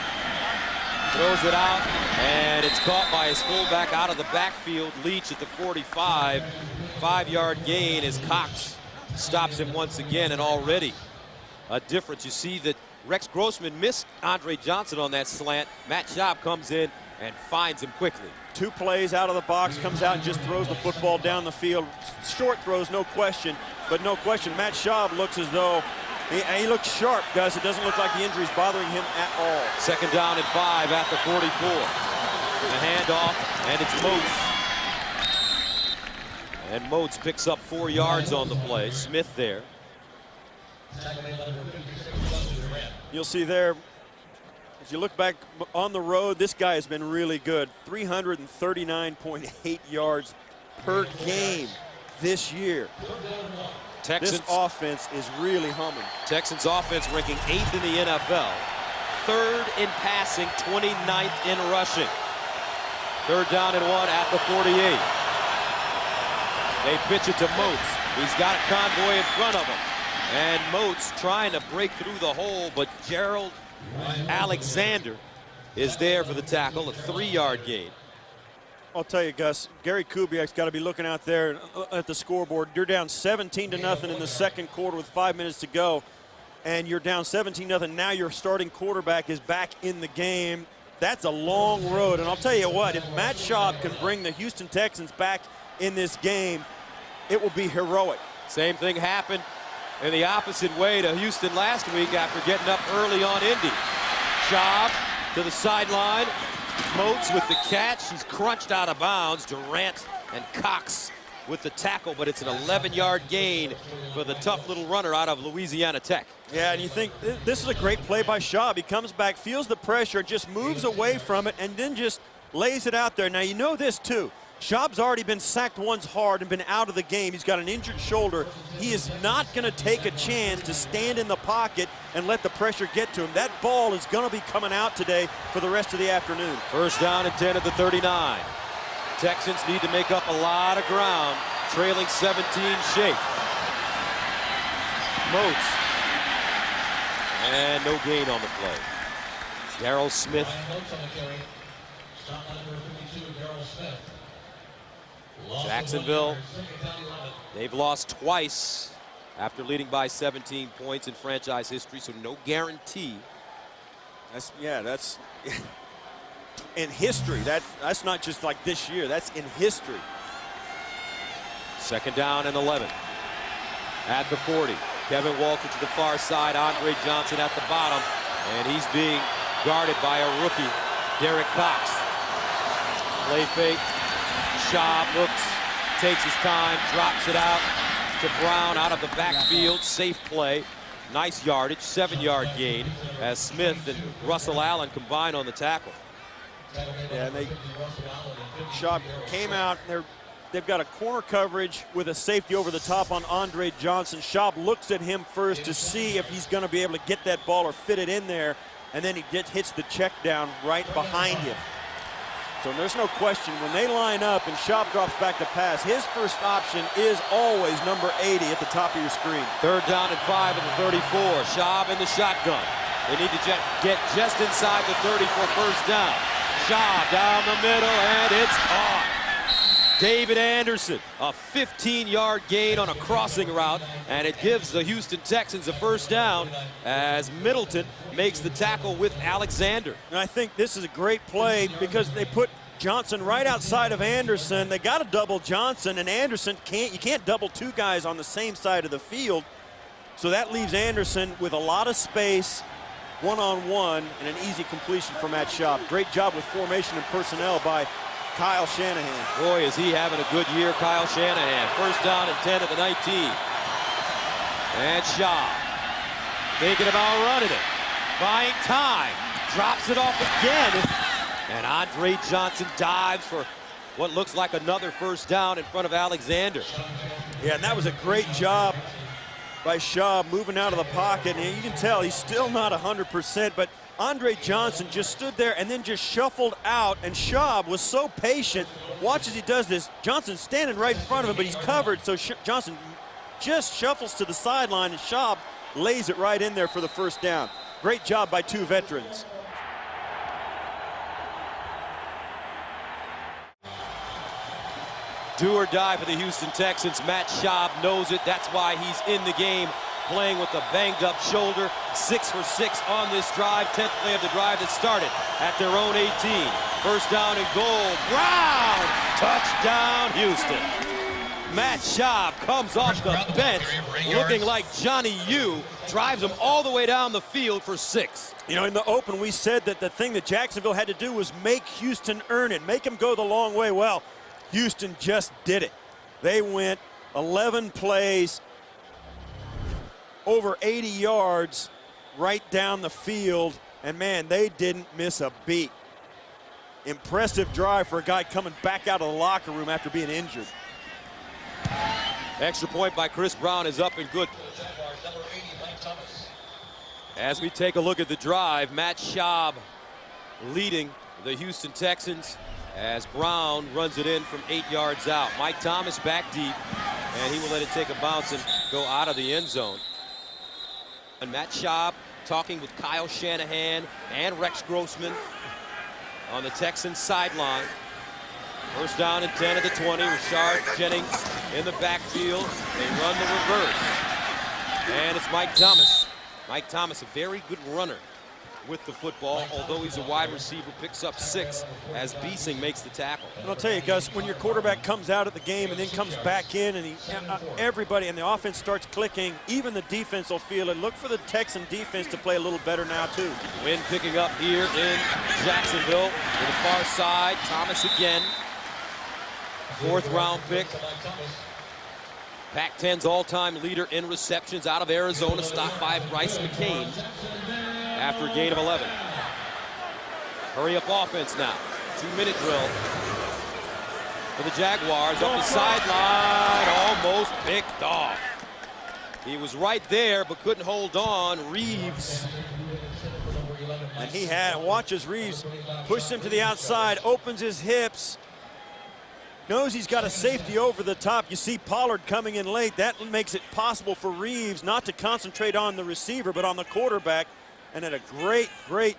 A: throws it out, and it's caught by his fullback out of the backfield. Leach at the 45. 5-yard gain as Cox stops him once again, and already a difference. You see that Rex Grossman missed Andre Johnson on that slant. Matt Schaub comes in and finds him quickly.
B: 2 plays out of the box, comes out and just throws the football down the field. Short throws, no question, but no question. Matt Schaub looks as though he looks sharp, guys. It doesn't look like the injury's bothering him at all.
A: Second down and 5 at the 44. The handoff, and it's Moats. And Moats picks up 4 yards on the play. Smith there.
B: You'll see there, As you look back on the road, this guy has been really good. 339.8 yards per game this year.
A: Texans,
B: this offense is really humming.
A: Texans offense ranking 8th in the NFL. 3rd in passing, 29th in rushing. 3rd down and 1 at the 48. They pitch it to Moats. He's got a convoy in front of him. And Moats trying to break through the hole, but Gerald Alexander is there for the tackle, a 3-yard gain.
B: I'll tell you, Gus, Gary Kubiak's got to be looking out there at the scoreboard. You're down 17-0 in the second quarter with 5 minutes to go, and you're down 17-0. Now your starting quarterback is back in the game. That's a long road, and I'll tell you what, if Matt Schaub can bring the Houston Texans back in this game, it will be heroic.
A: Same thing happened in the opposite way to Houston last week after getting up early on Indy. Schaub to the sideline. Moats with the catch. He's crunched out of bounds. Durant and Cox with the tackle, but it's an 11-yard gain for the tough little runner out of Louisiana Tech.
B: Yeah, and you think this is a great play by Schaub. He comes back, feels the pressure, just moves away from it, and then just lays it out there. Now, you know this, too. Schaub's already been sacked once hard and been out of the game. He's got an injured shoulder. He is not going to take a chance to stand in the pocket and let the pressure get to him. That ball is going to be coming out today for the rest of the afternoon.
A: 1st down and 10 at the 39. Texans need to make up a lot of ground, trailing 17 shape. Moats. And no gain on the play. Darryl Smith. Jacksonville, they've lost twice after leading by 17 points in franchise history, so no guarantee.
B: That's in history. That's not just like this year. That's in history.
A: 2nd down and 11 at the 40. Kevin Walker to the far side, Andre Johnson at the bottom, and he's being guarded by a rookie, Derek Cox. Play fake. Schaub looks, takes his time, drops it out to Brown out of the backfield. Safe play. Nice yardage, 7-yard gain as Smith and Russell Allen combine on the tackle.
B: Yeah, and Schaub came out. They've got a corner coverage with a safety over the top on Andre Johnson. Schaub looks at him first to see if he's going to be able to get that ball or fit it in there, and then he hits the check down right behind him. So there's no question, when they line up and Schaub drops back to pass, his first option is always number 80 at the top of your screen.
A: 3rd down and 5 at the 34. Schaub in the shotgun. They need to get just inside the 30 for 1st down. Schaub down the middle, and it's on. David Anderson, a 15-yard gain on a crossing route, and it gives the Houston Texans a 1st down as Middleton makes the tackle with Alexander.
B: And I think this is a great play because they put Johnson right outside of Anderson. They got to double Johnson, and Anderson you can't double 2 guys on the same side of the field. So that leaves Anderson with a lot of space, one-on-one, and an easy completion for Matt Schaub. Great job with formation and personnel by Kyle Shanahan.
A: Boy, is he having a good year, Kyle Shanahan. 1st down and 10 at the 19. And Schaub thinking about running it. Buying time. Drops it off again. And Andre Johnson dives for what looks like another 1st down in front of Alexander.
B: Yeah, and that was a great job by Schaub moving out of the pocket. And you can tell he's still not 100%, but Andre Johnson just stood there and then just shuffled out, and Schaub was so patient. Watch as he does this. Johnson's standing right in front of him, but he's covered, so Johnson just shuffles to the sideline, and Schaub lays it right in there for the 1st down. Great job by 2 veterans.
A: Do or die for the Houston Texans. Matt Schaub knows it. That's why he's in the game, playing with a banged-up shoulder. 6 for 6 on this drive. 10th play of the drive that started at their own 18. 1st down and goal. Brown! Touchdown, Houston. Matt Schaub comes off the bench looking like Johnny U. Drives him all the way down the field for 6.
B: You know, in the open, we said that the thing that Jacksonville had to do was make Houston earn it, make him go the long way. Well, Houston just did it. They went 11 plays, over 80 yards right down the field, And man, they didn't miss a beat. Impressive drive for a guy coming back out of the locker room after being injured.
A: Extra point by Chris Brown is up and good. As we take a look at the drive, Matt Schaub leading the Houston Texans as Brown runs it in from 8 yards out. Mike Thomas back deep, and he will let it take a bounce and go out of the end zone. And Matt Schaub talking with Kyle Shanahan and Rex Grossman on the Texans sideline. First down and 10 at the 20. Rashard Jennings in the backfield. They run the reverse. And it's Mike Thomas. Mike Thomas, a very good runner with the football, although he's a wide receiver, picks up 6 as Beasing makes the tackle.
B: And I'll tell you, Gus, when your quarterback comes out of the game and then comes back in and everybody and the offense starts clicking, even the defense will feel it. Look for the Texan defense to play a little better now, too.
A: Wind picking up here in Jacksonville to the far side. Thomas again. 4th round pick. Pac-10's all-time leader in receptions out of Arizona, stopped by Bryce McCain after a gain of 11. Hurry up offense now. 2-minute drill for the Jaguars. Up the sideline, almost picked off. He was right there, but couldn't hold on. Reeves.
B: And he watches Reeves push him to the outside, opens his hips, knows he's got a safety over the top. You see Pollard coming in late. That makes it possible for Reeves not to concentrate on the receiver, but on the quarterback. And then a great, great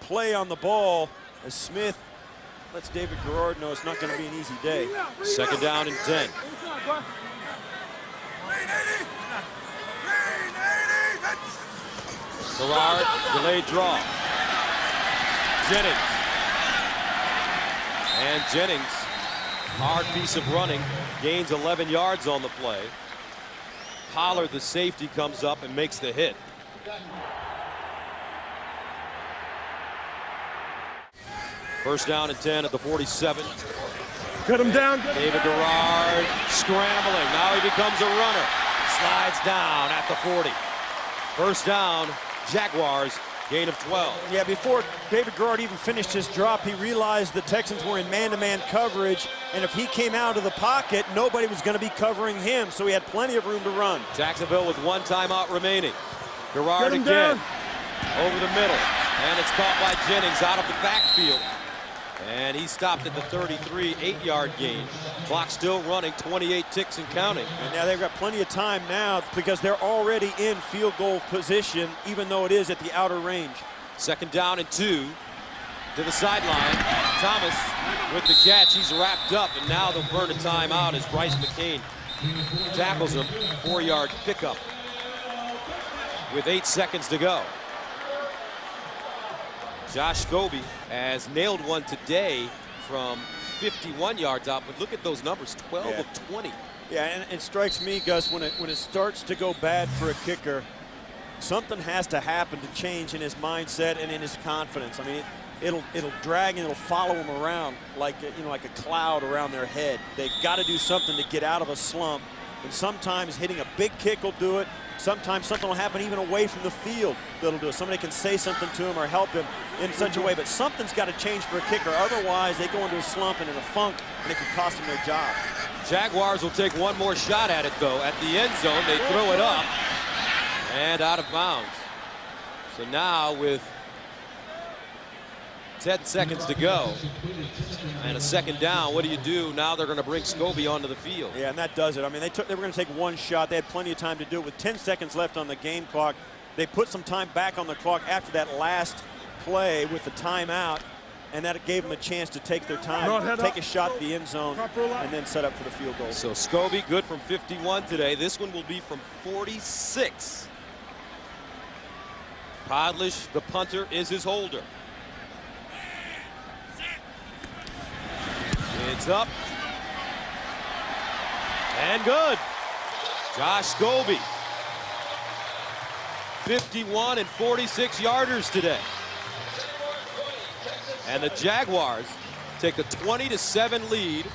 B: play on the ball as Smith lets David Garrard know it's not going to be an easy day.
A: 2nd down and 10. Garrard, delayed draw. Jennings. And Jennings, hard piece of running, gains 11 yards on the play. Pollard, the safety, comes up and makes the hit. First down and 10 at the 47.
D: Cut him down.
A: David Garrard scrambling. Now he becomes a runner. Slides down at the 40. First down, Jaguars, gain of 12.
B: Yeah, before David Garrard even finished his drop, he realized the Texans were in man-to-man coverage, and if he came out of the pocket, nobody was going to be covering him, so he had plenty of room to run.
A: Jacksonville with 1 timeout remaining. Garrard again over the middle, and it's caught by Jennings out of the backfield. And he stopped at the 33, 8-yard gain. Clock still running, 28 ticks and counting.
B: And now they've got plenty of time now because they're already in field goal position, even though it is at the outer range.
A: 2nd down and 2 to the sideline. Thomas with the catch. He's wrapped up, and now they'll burn a timeout as Bryce McCain tackles him. 4-yard pickup with 8 seconds to go. Josh Scobie has nailed one today from 51 yards out, but look at those numbers, 12 of 20.
B: Yeah, and it strikes me, Gus, when it starts to go bad for a kicker, something has to happen to change in his mindset and in his confidence. I mean, it'll drag and it'll follow him around like like a cloud around their head. They've got to do something to get out of a slump, and sometimes hitting a big kick will do it. Sometimes something will happen even away from the field that'll do it. Somebody can say something to him or help him in such a way, but something's got to change for a kicker. Otherwise, they go into a slump and in a funk, and it could cost them their job.
A: Jaguars will take one more shot at it, though. At the end zone, they throw it up and out of bounds. So now with 10 seconds to go and a 2nd down, what do you do? Now they're going to bring Scobie onto the field.
B: Yeah, and that does it. I mean, they were going to take one shot. They had plenty of time to do it. With 10 seconds left on the game clock, they put some time back on the clock after that last play with the timeout, and that gave them a chance to take their time, take a shot at the end zone, and then set up for the field goal.
A: So Scobie good from 51 today. This one will be from 46. Podlish, the punter, is his holder. It's up and good. Josh Scobie, 51 and 46 yarders today. And the Jaguars take a 20-7 lead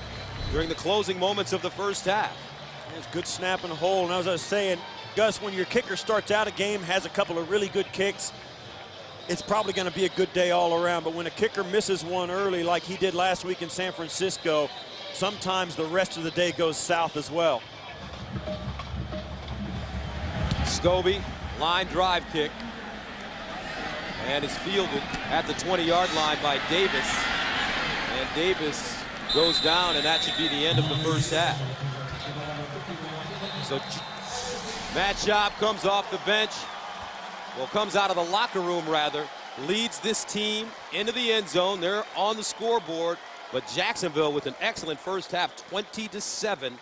A: during the closing moments of the first half.
B: It's good snap and hole. And as I was saying, Gus, when your kicker starts out a game, has a couple of really good kicks, it's probably going to be a good day all around. But when a kicker misses one early like he did last week in San Francisco, sometimes the rest of the day goes south as well.
A: Scobie, line drive kick. And is fielded at the 20-yard line by Davis. And Davis goes down, and that should be the end of the first half. So Matt Schaub comes off the bench. Well, comes out of the locker room, rather. Leads this team into the end zone. They're on the scoreboard. But Jacksonville with an excellent first half, 20-7.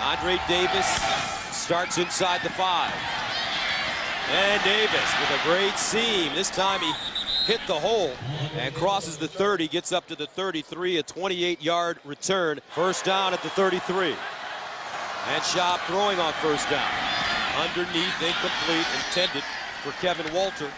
A: Andre Davis starts inside the 5. And Davis with a great seam. This time he hit the hole and crosses the 30, gets up to the 33, a 28-yard return. First down at the 33. And Schaub throwing on first down. Underneath, incomplete, intended for Kevin Walter.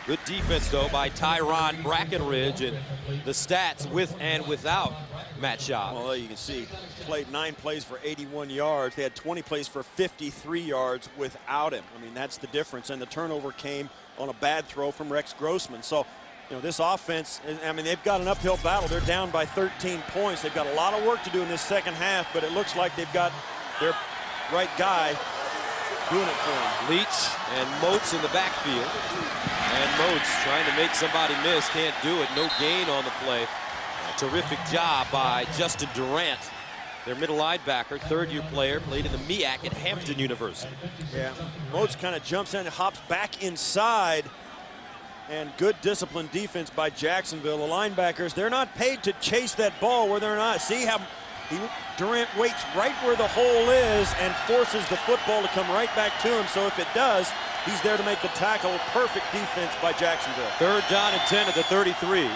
A: Good defense, though, by Tyron Brackenridge, and the stats with and without Matt Schaub.
B: Well, you can see, played 9 plays for 81 yards. They had 20 plays for 53 yards without him. I mean, that's the difference. And the turnover came on a bad throw from Rex Grossman. So, you know, this offense, I mean, they've got an uphill battle. They're down by 13 points. They've got a lot of work to do in this second half, but it looks like they've got their right guy doing it for them.
A: Leach and Moats in the backfield. And Moats trying to make somebody miss, can't do it. No gain on the play. A terrific job by Justin Durant, their middle linebacker, third-year player, played in the MEAC at Hampton University.
B: Yeah, Moats kind of jumps in and hops back inside. And good disciplined defense by Jacksonville. The linebackers, they're not paid to chase that ball where they're not. See how Durant waits right where the hole is and forces the football to come right back to him. So if it does, he's there to make the tackle. Perfect defense by Jacksonville.
A: Third down and 10 at the 33.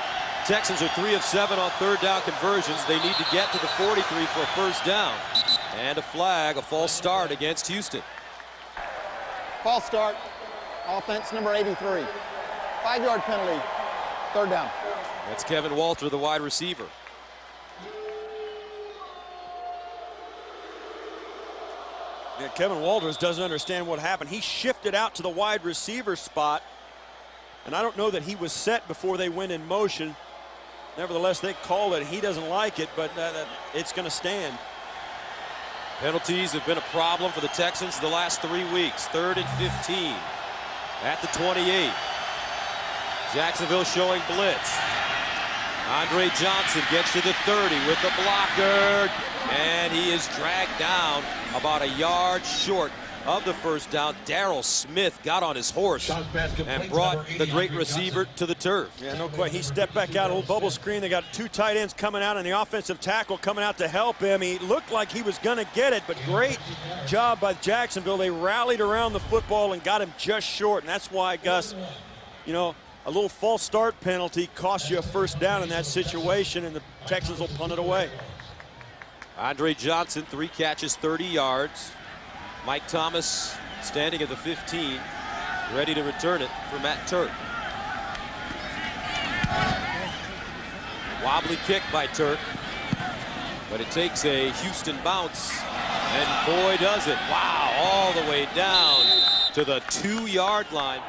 A: Texans are 3 of 7 on third down conversions. They need to get to the 43 for a first down. And a flag, a false start against Houston.
C: False start, offense number 83. 5-yard penalty, third down.
A: That's Kevin Walter, the wide receiver.
B: Yeah, Kevin Walters doesn't understand what happened. He shifted out to the wide receiver spot, and I don't know that he was set before they went in motion. Nevertheless, they called it. He doesn't like it, but it's going to stand.
A: Penalties have been a problem for the Texans the last 3 weeks. 3rd and 15 at the 28. Jacksonville showing blitz. Andre Johnson gets to the 30 with the blocker, and he is dragged down about a yard short of the first down. Darrell Smith got on his horse and brought the great receiver to the turf.
B: Yeah, no question. He stepped back out, a little bubble screen. They got 2 tight ends coming out, and the offensive tackle coming out to help him. He looked like he was going to get it, but great job by Jacksonville. They rallied around the football and got him just short, and that's why, Gus, you know, a little false start penalty cost you a first down in that situation, and the Texans will punt it away.
A: Andre Johnson, 3 catches, 30 yards. Mike Thomas standing at the 15, ready to return it for Matt Turk. Wobbly kick by Turk, but it takes a Houston bounce, and boy does it. Wow, all the way down to the 2-yard line.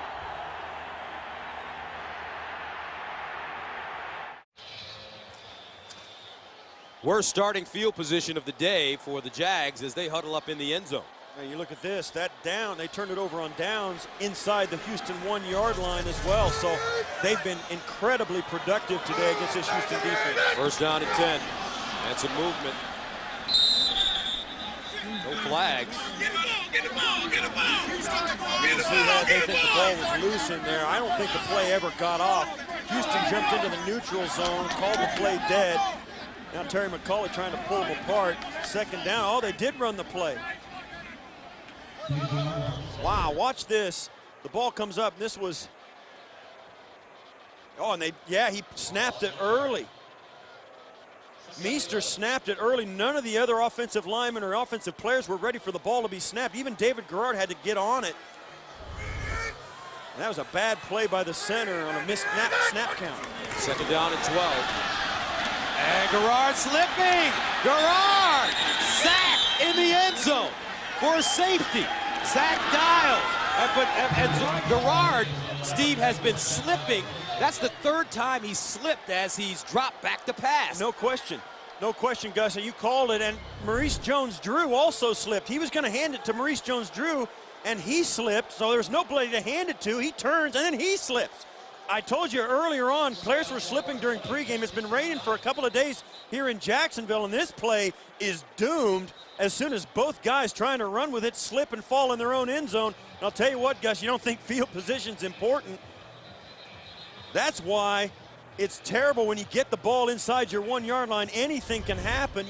A: Worst starting field position of the day for the Jags as they huddle up in the end zone.
B: Now you look at this, that down, they turned it over on downs inside the Houston 1-yard line as well. So they've been incredibly productive today against this Houston defense.
A: First down and 10. And some movement. No flags.
B: You see how they think the ball was loose in there. I don't think the play ever got off. Houston jumped into the neutral zone, called the play dead. Now Terry McCauley trying to pull them apart. Second down. Oh, they did run the play. Wow, watch this. The ball comes up. This was, oh, and he snapped it early. Meester snapped it early. None of the other offensive linemen or offensive players were ready for the ball to be snapped. Even David Garrard had to get on it. That was a bad play by the center on a missed snap count.
A: Second down and 12. And Garrard slipping. Garrard sacked in the end zone for a safety. Zach Dials. And Garrard, Steve, has been slipping. That's the third time he's slipped as he's dropped back to pass.
B: No question. No question, Gus. You called it. And Maurice Jones-Drew also slipped. He was going to hand it to Maurice Jones-Drew, and he slipped. So there's nobody to hand it to. He turns, and then he slips. I told you earlier on, players were slipping during pregame. It's been raining for a couple of days here in Jacksonville, and this play is doomed as soon as both guys trying to run with it slip and fall in their own end zone. And I'll tell you what, Gus, you don't think field position's important. That's why it's terrible when you get the ball inside your 1 yard line. Anything can happen.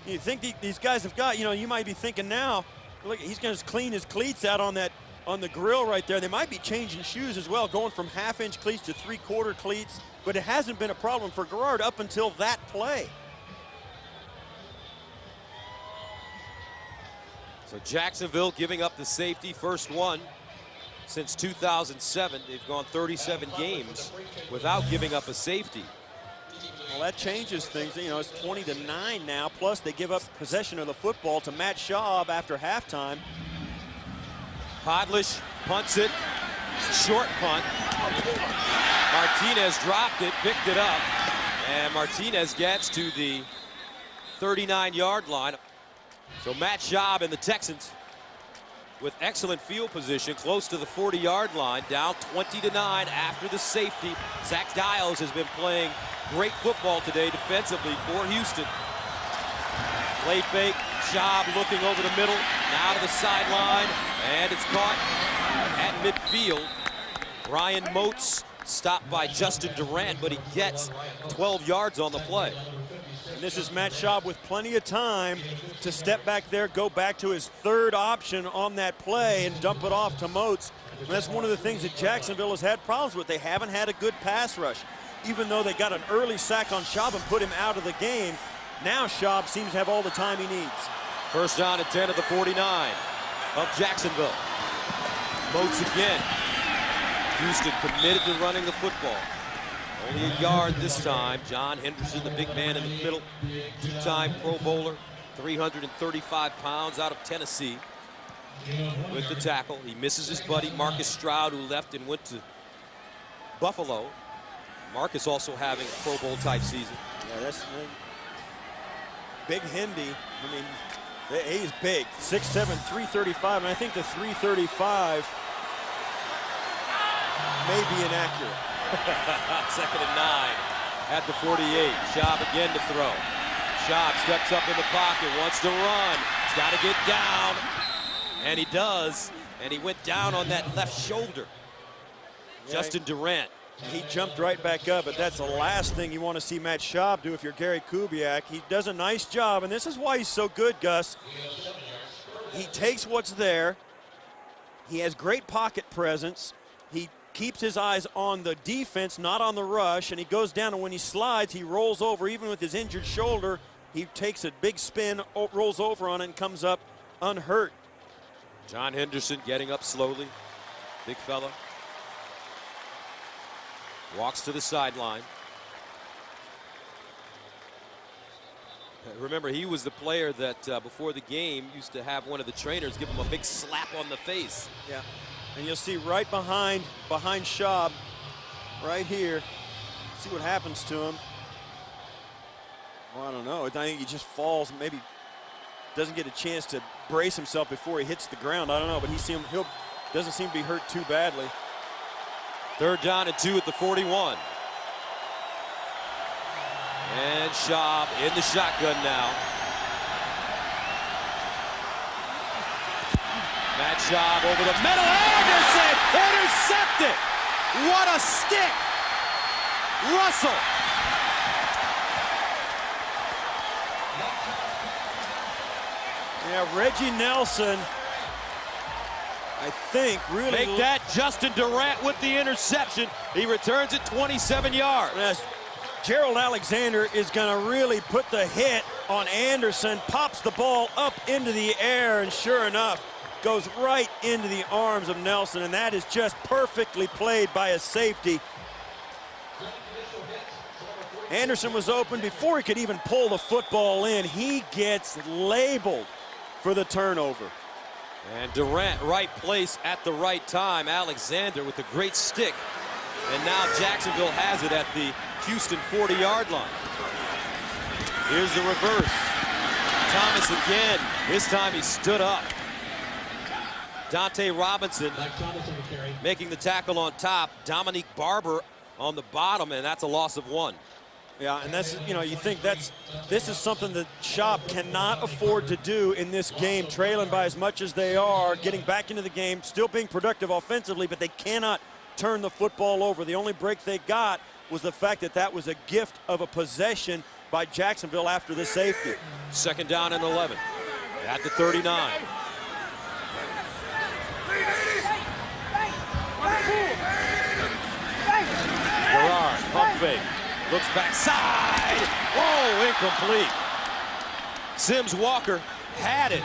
B: You think these guys have got, you might be thinking now, look, he's going to clean his cleats out on the grill right there. They might be changing shoes as well, going from half-inch cleats to three-quarter cleats, but it hasn't been a problem for Garrard up until that play.
A: So Jacksonville giving up the safety, first one since 2007. They've gone 37 games without giving up a safety.
B: Well, that changes things. It's 20-9 now, plus they give up possession of the football to Matt Schaub after halftime.
A: Podlish punts it, short punt. Martinez dropped it, picked it up, and Martinez gets to the 39-yard line. So Matt Schaub and the Texans with excellent field position close to the 40-yard line, down 20-9 after the safety. Zach Dials has been playing great football today defensively for Houston. Play fake, Schaub looking over the middle, now to the sideline, and it's caught at midfield. Brian Moats stopped by Justin Durant, but he gets 12 yards on the play.
B: And this is Matt Schaub with plenty of time to step back there, go back to his third option on that play and dump it off to Moats. And that's one of the things that Jacksonville has had problems with. They haven't had a good pass rush. Even though they got an early sack on Schaub and put him out of the game, now Schaub seems to have all the time he needs.
A: First down at 10 at the 49 of Jacksonville. Moats again. Houston committed to running the football. Only a yard this time. John Henderson, the big man in the middle, two-time Pro Bowler, 335 pounds out of Tennessee with the tackle. He misses his buddy Marcus Stroud, who left and went to Buffalo. Marcus also having a Pro Bowl type season.
B: Yeah, that's big Hendy. I mean, he's big, 6'7", 335, and I think the 335 may be inaccurate.
A: Second and 9 at the 48. Schaub again to throw. Schaub steps up in the pocket, wants to run. He's got to get down, and he does. And he went down on that left shoulder.
B: Yeah,
A: Justin Durant.
B: He jumped right back up, but that's the last thing you want to see Matt Schaub do if you're Gary Kubiak. He does a nice job, and this is why he's so good, Gus. He takes what's there. He has great pocket presence. He keeps his eyes on the defense, not on the rush, and he goes down, and when he slides, he rolls over. Even with his injured shoulder, he takes a big spin, rolls over on it, and comes up unhurt.
A: John Henderson getting up slowly. Big fella. Walks to the sideline. Remember, he was the player that before the game used to have one of the trainers give him a big slap on the face.
B: Yeah. And you'll see right behind Schaub, right here. See what happens to him. Well, I don't know. I think he just falls, maybe doesn't get a chance to brace himself before he hits the ground. I don't know, but he doesn't seem to be hurt too badly.
A: Third down and 2 at the 41. And Schaub in the shotgun now. Matt Schaub over the middle. Anderson intercepted. What a stick. Russell.
B: Yeah, Reggie Nelson, I think, really
A: make that Justin Durant with the interception. He returns it 27 yards.
B: Yes, Gerald Alexander is going to really put the hit on Anderson, pops the ball up into the air, and sure enough, goes right into the arms of Nelson, and that is just perfectly played by a safety. Anderson was open before he could even pull the football in. He gets labeled for the turnover.
A: And Durant, right place at the right time. Alexander with a great stick. And now Jacksonville has it at the Houston 40-yard line. Here's the reverse. Thomas again. This time he stood up. Dante Robinson making the tackle on top. Dominique Barber on the bottom, and that's a loss of 1.
B: Yeah, and that's, you know, you think this is something that Shop cannot afford to do in this game, trailing by as much as they are, getting back into the game, still being productive offensively, but they cannot turn the football over. The only break they got was the fact that that was a gift of a possession by Jacksonville after the safety.
A: 2nd down and 11 at the 39. Gerard, pump fake. Looks backside. Oh, incomplete. Sims Walker had it.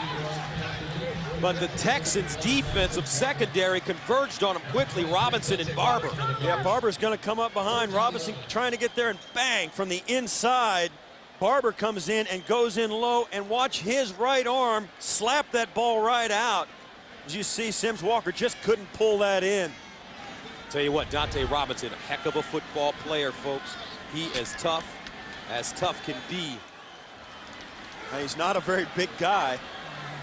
A: But the Texans' defensive secondary converged on him quickly. Robinson and Barber.
B: Yeah, Barber's going to come up behind. Robinson trying to get there, and bang, from the inside. Barber comes in and goes in low, and watch his right arm slap that ball right out. As you see, Sims Walker just couldn't pull that in.
A: Tell you what, Dante Robinson, a heck of a football player, folks. He is tough as tough can be.
B: Now, he's not a very big guy,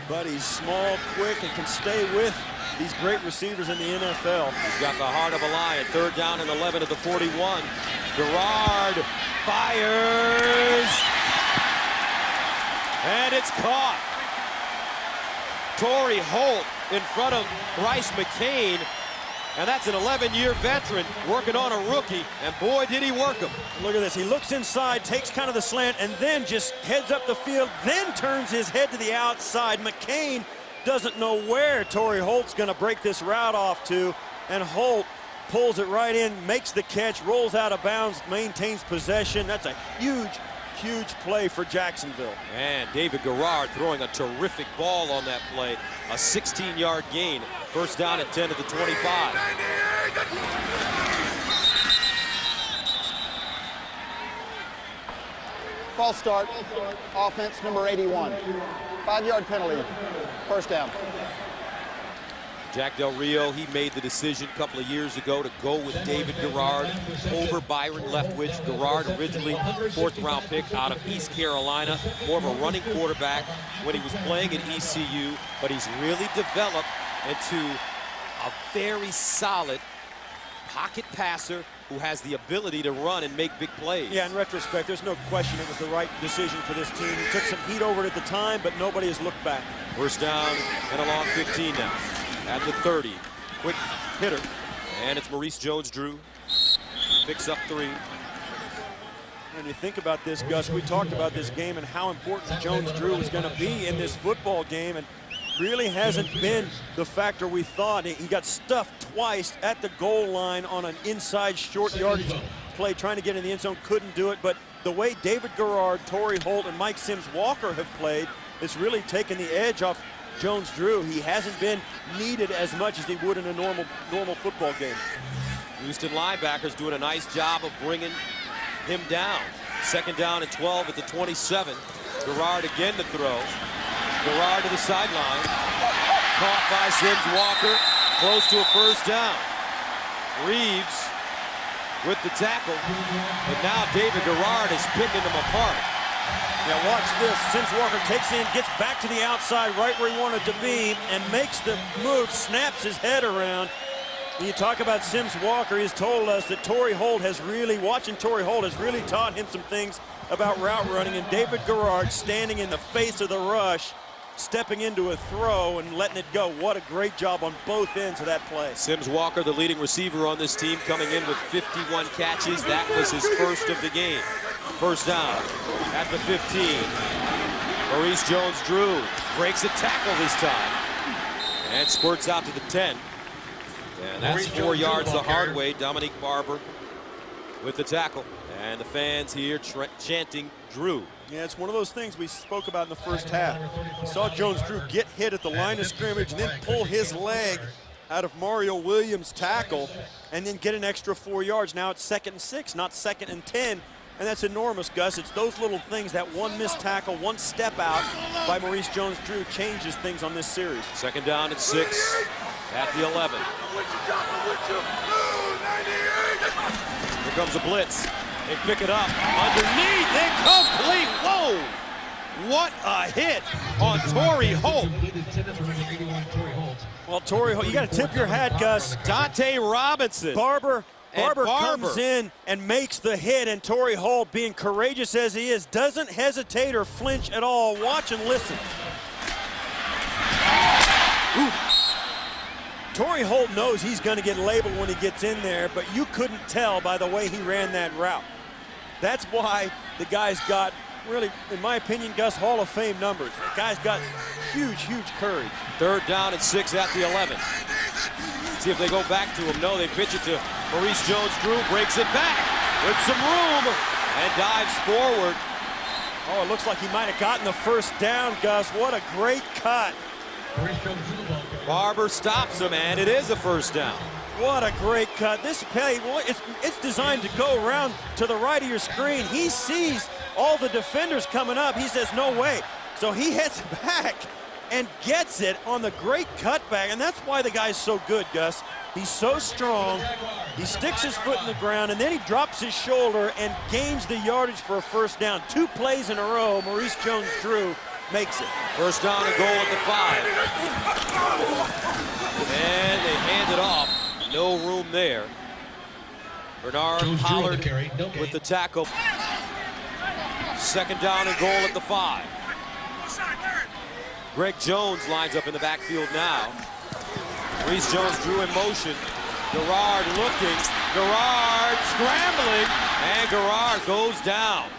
B: but he's small, quick, and can stay with these great receivers in the NFL.
A: He's got the heart of a lion. 3rd down and 11 at the 41. Gerard fires. And it's caught. Torrey Holt in front of Bryce McCain. And that's an 11-year veteran working on a rookie, and boy, did he work him.
B: Look at this. He looks inside, takes kind of the slant, and then just heads up the field, then turns his head to the outside. McCain doesn't know where Torrey Holt's going to break this route off to, and Holt pulls it right in, makes the catch, rolls out of bounds, maintains possession. That's a huge, huge play for Jacksonville.
A: And David Gerard throwing a terrific ball on that play. A 16-yard gain. 1st down at 10 at the 25.
C: False start. Offense number 81. 5-yard penalty. 1st down.
A: Jack Del Rio, he made the decision a couple of years ago to go with David Gerard over Byron Leftwich. Gerard, originally 4th-round pick out of East Carolina, more of a running quarterback when he was playing at ECU, but he's really developed into a very solid pocket passer who has the ability to run and make big plays.
B: Yeah, in retrospect, there's no question it was the right decision for this team. He took some heat over it at the time, but nobody has looked back.
A: 1st down and a long 15 now. At the 30, quick hitter, and it's Maurice Jones-Drew, picks up 3.
B: When you think about this, Gus, we talked about this game and how important Jones-Drew was going to be in this football game, and really hasn't been the factor we thought. He got stuffed twice at the goal line on an inside short yardage play, trying to get in the end zone, couldn't do it, but the way David Gerard, Torrey Holt, and Mike Sims Walker have played, it's really taken the edge off Jones-Drew. He hasn't been needed as much as he would in a normal football game.
A: Houston linebackers doing a nice job of bringing him down. 2nd down and 12 at the 27. Gerard again to throw. Gerard to the sideline. Caught by Sims Walker. Close to a 1st down. Reeves with the tackle. But now David Gerard is picking them apart.
B: Yeah, watch this. Sims Walker takes in, gets back to the outside right where he wanted to be, and makes the move, snaps his head around. When you talk about Sims Walker, he's told us that watching Torrey Holt has really taught him some things about route running, and David Gerard standing in the face of the rush, stepping into a throw and letting it go. What a great job on both ends of that play.
A: Sims Walker, the leading receiver on this team, coming in with 51 catches. That was his 1st of the game. 1st down at the 15. Maurice Jones-Drew breaks a tackle this time and squirts out to the 10. And that's 4 yards the hard way. Dominique Barber with the tackle. And the fans here chanting Drew.
B: Yeah, it's one of those things we spoke about in the first half. Saw Jones-Drew get hit at the line of scrimmage and then pull his leg out of Mario Williams' tackle and then get an extra 4 yards. Now it's 2nd and 6, not 2nd and 10. And that's enormous, Gus. It's those little things, that one missed tackle, one step out by Maurice Jones-Drew changes things on this series.
A: 2nd down and 6 at the 11. Here comes a blitz. They pick it up underneath, incomplete. Whoa! What a hit on Torrey Holt.
B: Well, Torrey Holt, you got to tip your hat, Gus.
A: Dante Robinson.
B: Barber comes in and makes the hit, and Torrey Holt, being courageous as he is, doesn't hesitate or flinch at all. Watch and listen. Ooh. Torrey Holt knows he's going to get labeled when he gets in there, but you couldn't tell by the way he ran that route. That's why the guy's got, really, in my opinion, Gus, Hall of Fame numbers. The guy's got huge, huge courage.
A: 3rd down and 6 at the 11. See if they go back to him. No, they pitch it to Maurice Jones-Drew, breaks it back with some room and dives forward.
B: Oh, it looks like he might have gotten the 1st down, Gus. What a great cut.
A: Barber stops him, and it is a 1st down.
B: What a great cut. This play, well, it's designed to go around to the right of your screen. He sees all the defenders coming up. He says, no way. So he heads back and gets it on the great cutback. And that's why the guy's so good, Gus. He's so strong. He sticks his foot in the ground, and then he drops his shoulder and gains the yardage for a 1st down. 2 plays in a row, Maurice Jones-Drew makes it.
A: 1st down and goal at the 5. And they hand it off. No room there. Bernard Pollard with the tackle. 2nd down and goal at the 5. Greg Jones lines up in the backfield now. Maurice Jones-Drew in motion. Garrard looking. Garrard scrambling. And Garrard goes down.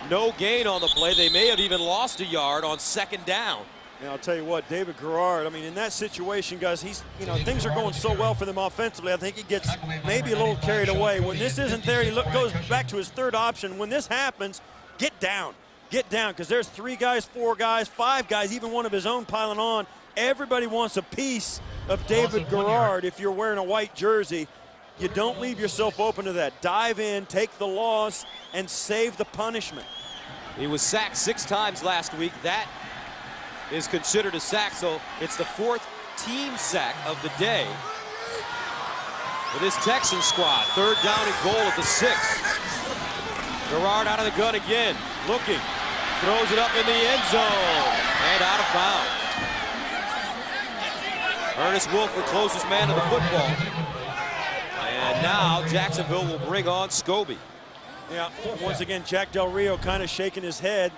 A: No gain on the play. They may have even lost a yard on 2nd down.
B: Now, I'll tell you what, David Garrard, I mean, in that situation, guys, things are going so well for them offensively. I think he gets maybe a little carried away. When this isn't there, he goes back to his 3rd option. When this happens, get down. Get down, because there's 3 guys, 4 guys, 5 guys, even one of his own piling on. Everybody wants a piece of David Garrard. If you're wearing a white jersey, you don't leave yourself open to that. Dive in, take the loss, and save the punishment.
A: He was sacked 6 times last week. That is considered a sack, so it's the 4th team sack of the day for this Texans squad. 3rd down and goal at the 6. Garrard out of the gun again, looking, throws it up in the end zone and out of bounds. Ernest Wilford, closest man to the football. And now Jacksonville will bring on Scobie.
B: Yeah, once again, Jack Del Rio kind of shaking his head.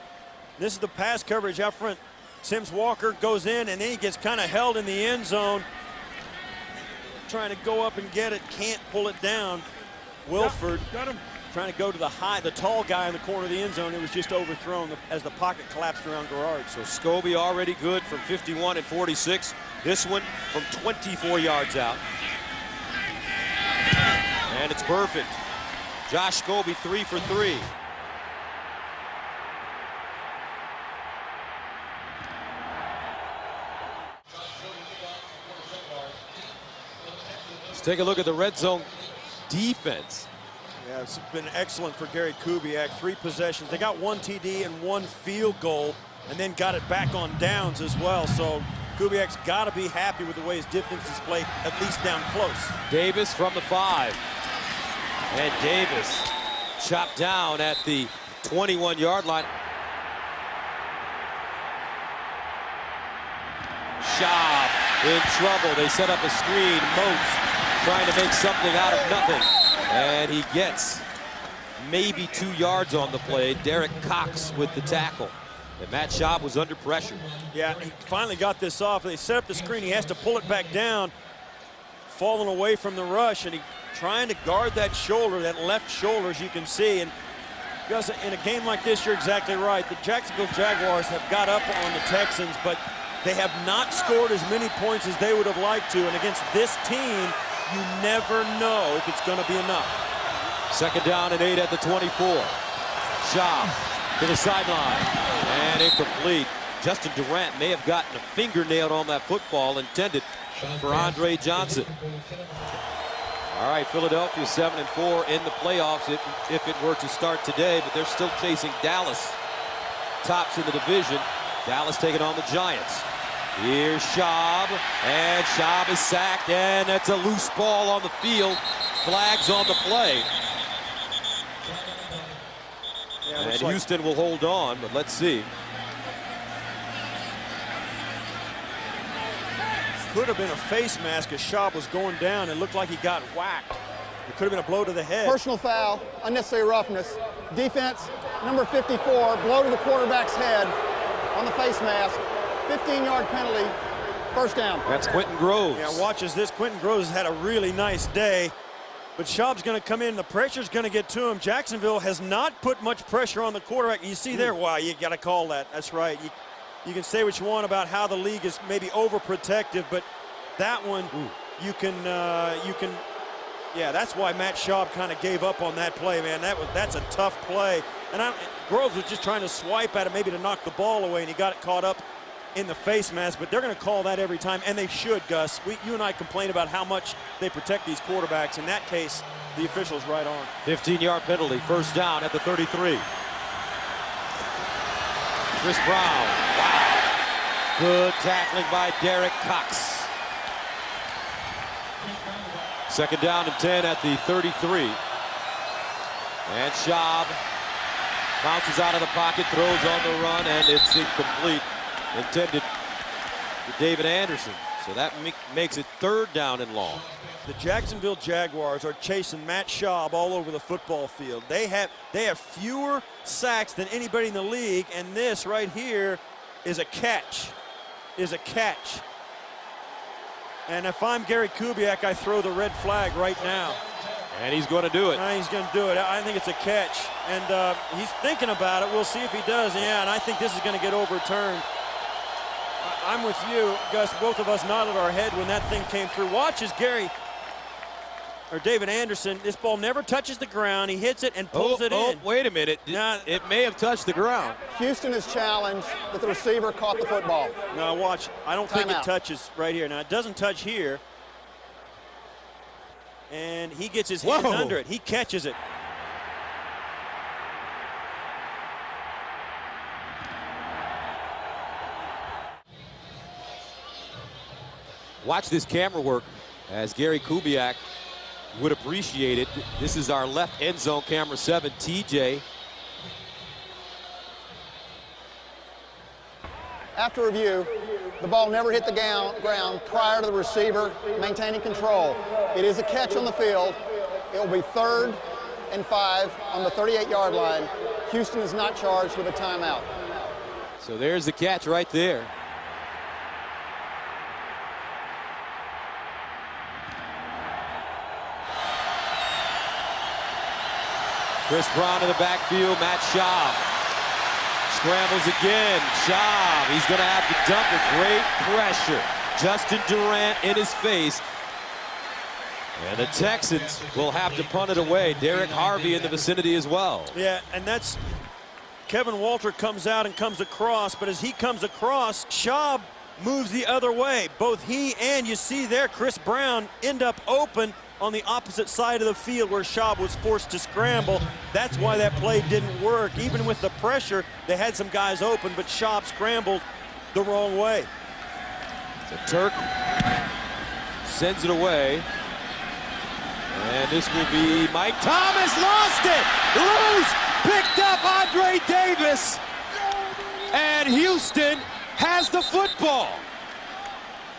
B: This is the pass coverage out front. Sims Walker goes in, and then he gets kind of held in the end zone. Trying to go up and get it, can't pull it down. Wilford
D: Got him.
B: trying to go to the tall guy in the corner of the end zone. It was just overthrown as the pocket collapsed around Garrard.
A: So Scobie already good from 51 and 46. This one from 24 yards out. And it's perfect. Josh Scobie 3 for 3. Let's take a look at the red zone defense.
B: Yeah, it's been excellent for Gary Kubiak. 3 possessions. They got 1 TD and 1 field goal, and then got it back on downs as well. So Kubiak's got to be happy with the way his defense is played, at least down close.
A: Davis from the 5. And Davis chopped down at the 21-yard line. Schaub in trouble. They set up a screen. Moats trying to make something out of nothing. And he gets maybe 2 yards on the play. Derek Cox with the tackle. And Matt Schaub was under pressure.
B: Yeah, he finally got this off. They set up the screen. He has to pull it back down, falling away from the rush, and he trying to guard that shoulder, that left shoulder, as you can see. And Gus, in a game like this, you're exactly right. The Jacksonville Jaguars have got up on the Texans, but they have not scored as many points as they would have liked to. And against this team, you never know if it's going to be enough.
A: 2nd down and 8 at the 24. Schaub to the sideline. And incomplete. Justin Durant may have gotten a fingernail on that football intended for Andre Johnson. All right, Philadelphia 7-4 in the playoffs if it were to start today, but they're still chasing Dallas. Tops in the division. Dallas taking on the Giants. Here's Schaub, and Schaub is sacked, and that's a loose ball on the field. Flags on the play.
B: Yeah,
A: and Houston will hold on, but let's see.
B: Could have been a face mask as Schaub was going down. It looked like he got whacked. It could have been a blow to the head.
C: Personal foul, unnecessary roughness. Defense, number 54, blow to the quarterback's head on the face mask. 15-yard penalty, first down.
A: That's Quentin Groves.
B: Yeah, watch as this. Quentin Groves had a really nice day, but Schaub's going to come in. The pressure's going to get to him. Jacksonville has not put much pressure on the quarterback. You see there, wow, you got to call that. That's right. You can say what you want about how the league is maybe overprotective, but that one, you can, yeah, that's why Matt Schaub kind of gave up on that play, man. That's a tough play. And Groves was just trying to swipe at it, maybe to knock the ball away, and he got it caught up in the face mask, but they're going to call that every time, and they should, Gus. You and I complain about how much they protect these quarterbacks. In that case, the official's right on.
A: 15-yard penalty, first down at the 33. Chris Brown, wow. Good tackling by Derek Cox. Second down and 10 at the 33. And Schaub bounces out of the pocket, throws on the run, and it's incomplete. Intended for David Anderson. So that makes it third down and long.
B: The Jacksonville Jaguars are chasing Matt Schaub all over the football field. They have fewer sacks than anybody in the league, and this right here is a catch. And if I'm Gary Kubiak, I throw the red flag right now.
A: And he's going to do it.
B: He's going to do it. I think it's a catch. And he's thinking about it. We'll see if he does. Yeah, and I think this is going to get overturned. I'm with you, Gus. Both of us nodded our head when that thing came through. Watch as David Anderson, this ball never touches the ground. He hits it and pulls it in.
A: Wait a minute. It may have touched the ground.
C: Houston is challenged that the receiver caught the football.
B: No, watch. I don't think
C: Timeout.
B: it touches right here. Now, it doesn't touch here. And he gets his hands under it. He catches it.
A: Watch this camera work as Gary Kubiak would appreciate it. This is our left end zone, camera 7, TJ.
C: After review, the ball never hit the ground prior to the receiver maintaining control. It is a catch on the field. It will be 3rd and 5 on the 38-yard line. Houston is not charged with a timeout.
A: So there's the catch right there. Chris Brown in the backfield, Matt Schaub. Scrambles again, Schaub. He's going to have to dump it. Great pressure. Justin Durant in his face. And the Texans will have to punt it away. Derek Harvey in the vicinity as well.
B: Yeah, and that's Kevin Walter comes out and comes across, but as he comes across, Schaub moves the other way. Both he and, you see there, Chris Brown end up open on the opposite side of the field where Schaub was forced to scramble. That's why that play didn't work. Even with the pressure, they had some guys open, but Schaub scrambled the wrong way.
A: So Turk sends it away. And this will be Mike Thomas, lost it! Loose! Picked up Andre Davis! And Houston has the football.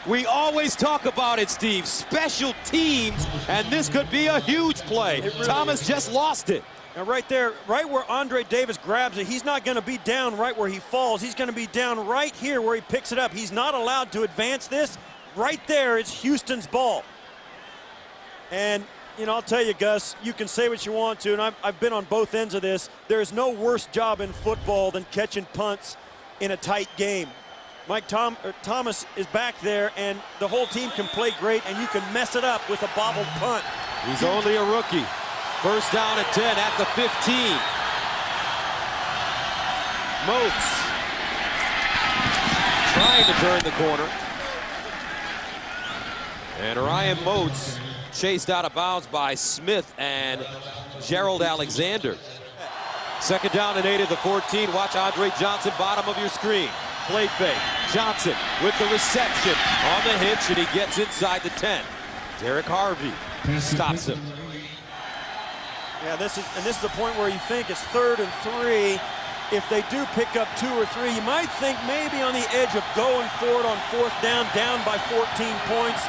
A: We always talk about it, Steve. Special teams, and this could be a huge play. Really Thomas just lost it.
B: Now right there, right where Andre Davis grabs it, he's not going to be down right where he falls. He's going to be down right here where he picks it up. He's not allowed to advance this. Right there, it's Houston's ball. And, you know, I'll tell you, Gus, you can say what you want to, and I've been on both ends of this. There's no worse job in football than catching punts in a tight game. Mike Thomas is back there, and the whole team can play great, and you can mess it up with a bobbled punt.
A: He's only a rookie. First down and 10 at the 15. Moats trying to turn the corner. And Ryan Moats chased out of bounds by Smith and Gerald Alexander. 2nd down and 8 at the 14. Watch Andre Johnson, bottom of your screen. Play fake. Johnson with the reception on the hitch, and he gets inside the 10. Derek Harvey stops him.
B: Yeah, this is the point where you think it's 3rd and 3. If they do pick up 2 or 3, you might think maybe on the edge of going for it on 4th down by 14 points.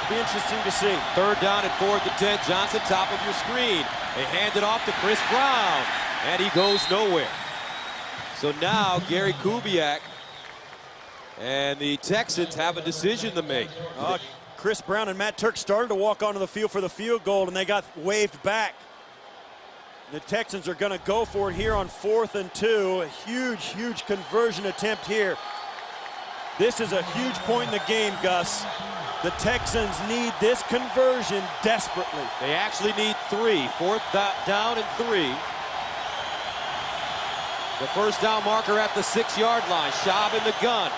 B: Be interesting to see. 3rd down and 4th and 10. Johnson, top of your screen. They hand it off to Chris Brown, and he goes nowhere.
A: So now Gary Kubiak and the Texans have a decision to make.
B: Chris Brown and Matt Turk started to walk onto the field for the field goal, and they got waved back. The Texans are going to go for it here on 4th and 2. A huge, huge conversion attempt here. This is a huge point in the game, Gus. The Texans need this conversion desperately.
A: They actually need 3. 4th down and 3. The 1st down marker at the 6-yard line. Schaub in the gun.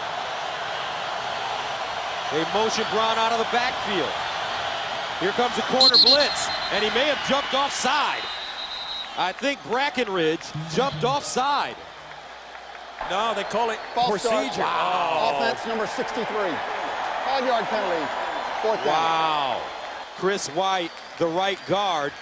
A: They motion Brown out of the backfield. Here comes a corner blitz, and he may have jumped offside. I think Brackenridge jumped offside.
B: No, they call it
C: False
B: procedure.
C: start.
B: Wow.
C: Offense number 63. 5-yard penalty. 4th down.
A: Wow. Chris White, the right guard.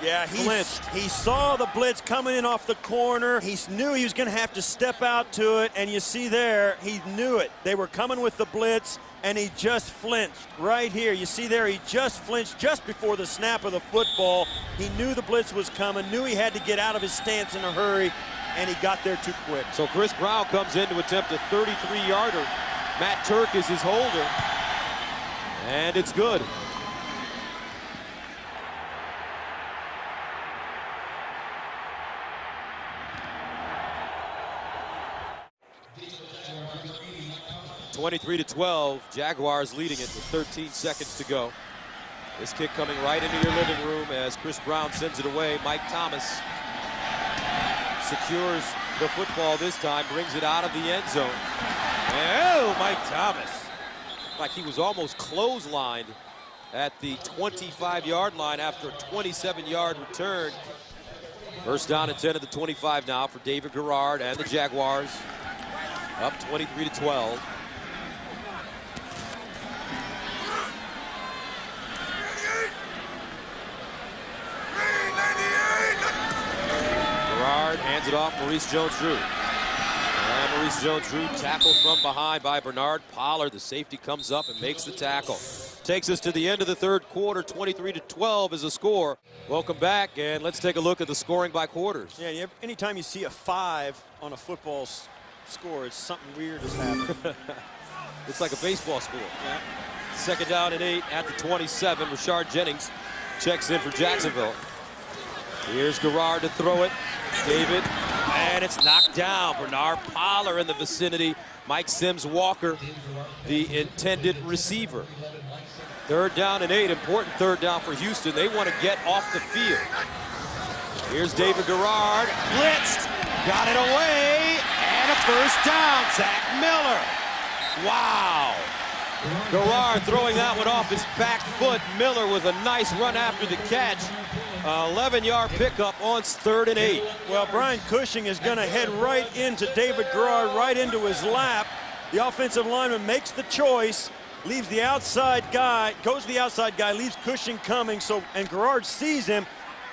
B: Yeah, he saw the blitz coming in off the corner. He knew he was going to have to step out to it, and you see there, he knew it. They were coming with the blitz, and he just flinched. Right here, you see there, he just flinched just before the snap of the football. He knew the blitz was coming, knew he had to get out of his stance in a hurry, and he got there too quick.
A: So Chris Brown comes in to attempt a 33-yarder. Matt Turk is his holder, and it's good. (23-12), Jaguars leading it with 13 seconds to go. This kick coming right into your living room as Chris Brown sends it away. Mike Thomas secures the football this time, brings it out of the end zone. Oh, Mike Thomas. Like he was almost clotheslined at the 25-yard line after a 27-yard return. 1st down and 10 at the 25 now for David Garrard and the Jaguars. Up 23-12. Garrard hands it off Maurice Jones-Drew. And Maurice Jones-Drew tackled from behind by Bernard Pollard. The safety comes up and makes the tackle. Takes us to the end of the 3rd quarter. 23-12 is the score. Welcome back, and let's take a look at the scoring by quarters.
B: Yeah, anytime you see a 5 on a football score, it's something weird has happened.
A: It's like a baseball score.
B: Yeah.
A: 2nd down and 8 at the 27. Rashard Jennings checks in for Jacksonville. Here's Garrard to throw it. David, and it's knocked down. Bernard Pollard in the vicinity. Mike Sims-Walker, the intended receiver. 3rd down and 8, important 3rd down for Houston. They want to get off the field. Here's David Garrard, blitzed, got it away, and a 1st down. Zach Miller. Wow. Garrard throwing that one off his back foot. Miller with a nice run after the catch. 11-yard pickup on 3rd and 8.
B: Well, Brian Cushing is going to head right into David Garrard, right into his lap. The offensive lineman makes the choice, leaves the outside guy, goes to the outside guy, leaves Cushing coming, and Garrard sees him,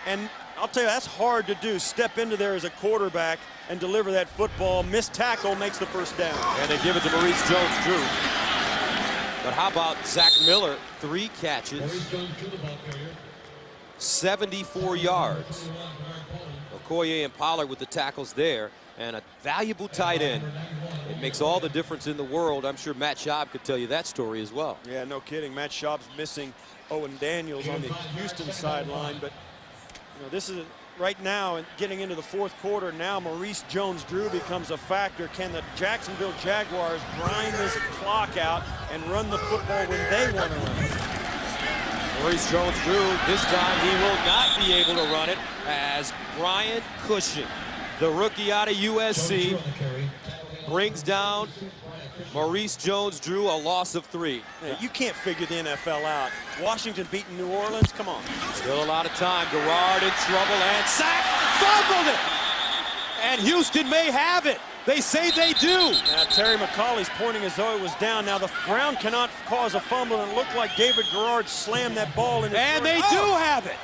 B: and I'll tell you, that's hard to do. Step into there as a quarterback and deliver that football. Missed tackle makes the 1st down.
A: And they give it to Maurice Jones-Drew. But how about Zach Miller? 3 catches, 74 yards. Okoye and Pollard with the tackles there, and a valuable tight end. It makes all the difference in the world. I'm sure Matt Schaub could tell you that story as well.
B: Yeah, no kidding. Matt Schaub's missing Owen Daniels on the Houston sideline, but this is right now, and getting into the 4th quarter, now Maurice Jones-Drew becomes a factor. Can the Jacksonville Jaguars grind this clock out and run the football when they want to run it?
A: Maurice Jones-Drew, this time he will not be able to run it as Brian Cushing The rookie out of USC brings down Maurice Jones-Drew, a loss of 3.
B: Yeah, you can't figure the NFL out. Washington beating New Orleans, come on.
A: Still a lot of time. Garrard in trouble and sack, fumbled it. And Houston may have it. They say they do.
B: Now Terry McCauley's pointing as though it was down. Now the ground cannot cause a fumble, and it looked like David Garrard slammed that ball in his
A: And they do have it.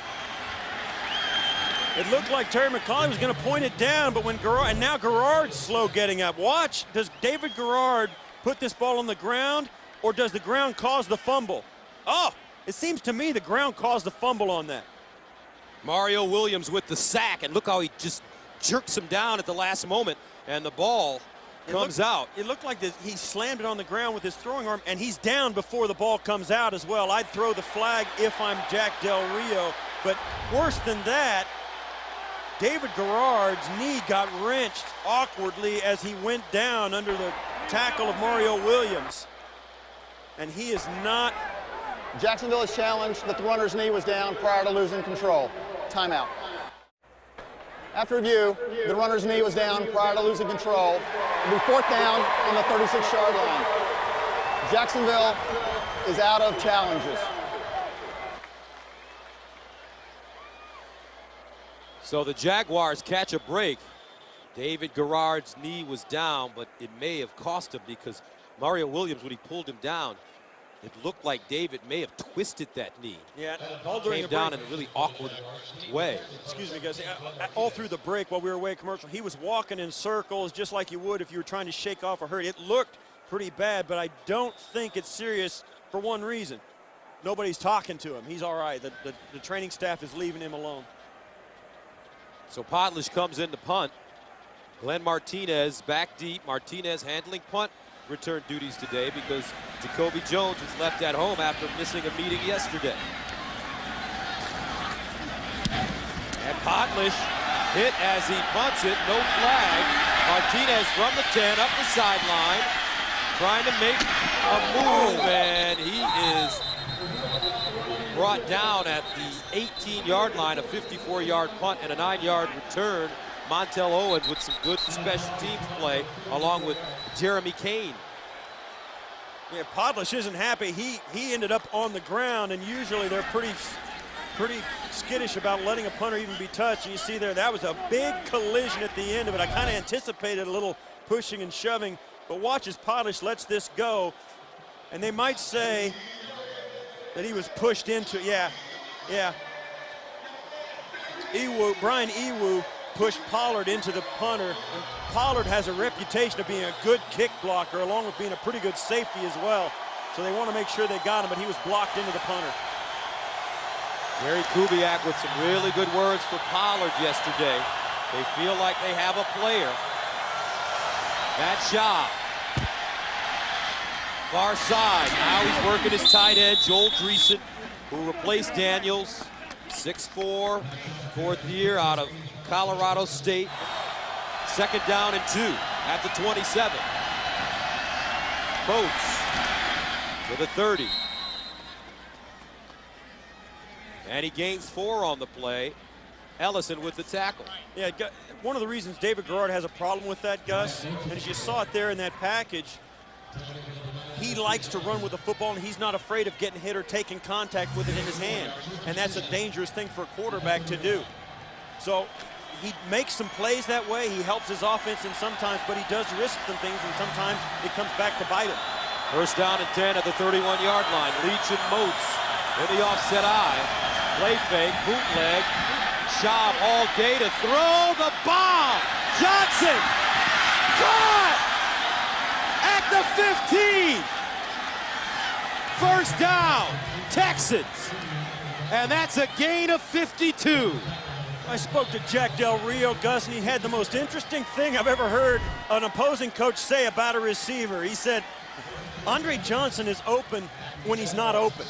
B: It looked like Terry McCauley was going to point it down, but when Garrard, and now Garrard's slow getting up. Watch, does David Garrard put this ball on the ground, or does the ground cause the fumble? Oh, it seems to me the ground caused the fumble on that.
A: Mario Williams with the sack, and look how he just jerks him down at the last moment, and the ball comes out.
B: It looked like he slammed it on the ground with his throwing arm, and he's down before the ball comes out as well. I'd throw the flag if I'm Jack Del Rio, but worse than that, David Garrard's knee got wrenched awkwardly as he went down under the tackle of Mario Williams. And he is not.
C: Jacksonville has challenged that the runner's knee was down prior to losing control. Timeout. After review, the runner's knee was down prior to losing control. It'll be 4th down on the 36-yard line. Jacksonville is out of challenges.
A: So the Jaguars catch a break. David Garrard's knee was down, but it may have cost him because Mario Williams, when he pulled him down, it looked like David may have twisted that knee.
B: Yeah, all during
A: came
B: the
A: down
B: break.
A: in a really awkward way.
B: Excuse me, guys. All through the break while we were away at commercial, he was walking in circles just like you would if you were trying to shake off a hurt. It looked pretty bad, but I don't think it's serious for one reason. Nobody's talking to him. He's all right. The training staff is leaving him alone.
A: So Podlish comes in to punt. Glenn Martinez back deep. Martinez handling punt return duties today because Jacoby Jones was left at home after missing a meeting yesterday. And Podlish hit as he punts it, no flag. Martinez from the 10 up the sideline, trying to make a move, and he is brought down at the 18-yard line, a 54-yard punt and a 9-yard return. Montel Owens with some good special teams play, along with Jeremy Kane.
B: Yeah, Podlish isn't happy. He ended up on the ground, and usually they're pretty skittish about letting a punter even be touched. And you see there, that was a big collision at the end of it. I kind of anticipated a little pushing and shoving, but watch as Podlish lets this go, and they might say that he was pushed into, yeah. Brian Ewu pushed Pollard into the punter, and Pollard has a reputation of being a good kick blocker along with being a pretty good safety as well. So they want to make sure they got him, but he was blocked into the punter.
A: Gary Kubiak with some really good words for Pollard yesterday. They feel like they have a player. Matt Schaub. Far side. Now he's working his tight end, Joel Dreesen, who replaced Daniels. 6'4", 4th year out of Colorado State. 2nd down and 2 at the 27. Boats with a 30. And he gains 4 on the play. Ellison with the tackle.
B: Yeah, one of the reasons David Garrard has a problem with that, Gus, and as you saw it there in that package, he likes to run with the football, and he's not afraid of getting hit or taking contact with it in his hand. And that's a dangerous thing for a quarterback to do. So he makes some plays that way. He helps his offense in sometimes, but he does risk some things, and sometimes it comes back to bite him.
A: 1st down and 10 at the 31-yard line. Leach and Moats in the offset eye. Play fake, bootleg. Schaub all day to throw the bomb. Johnson caught at the 15. 1st down, Texans. And that's a gain of 52.
B: I spoke to Jack Del Rio, Gus, and he had the most interesting thing I've ever heard an opposing coach say about a receiver. He said, Andre Johnson is open when he's not open.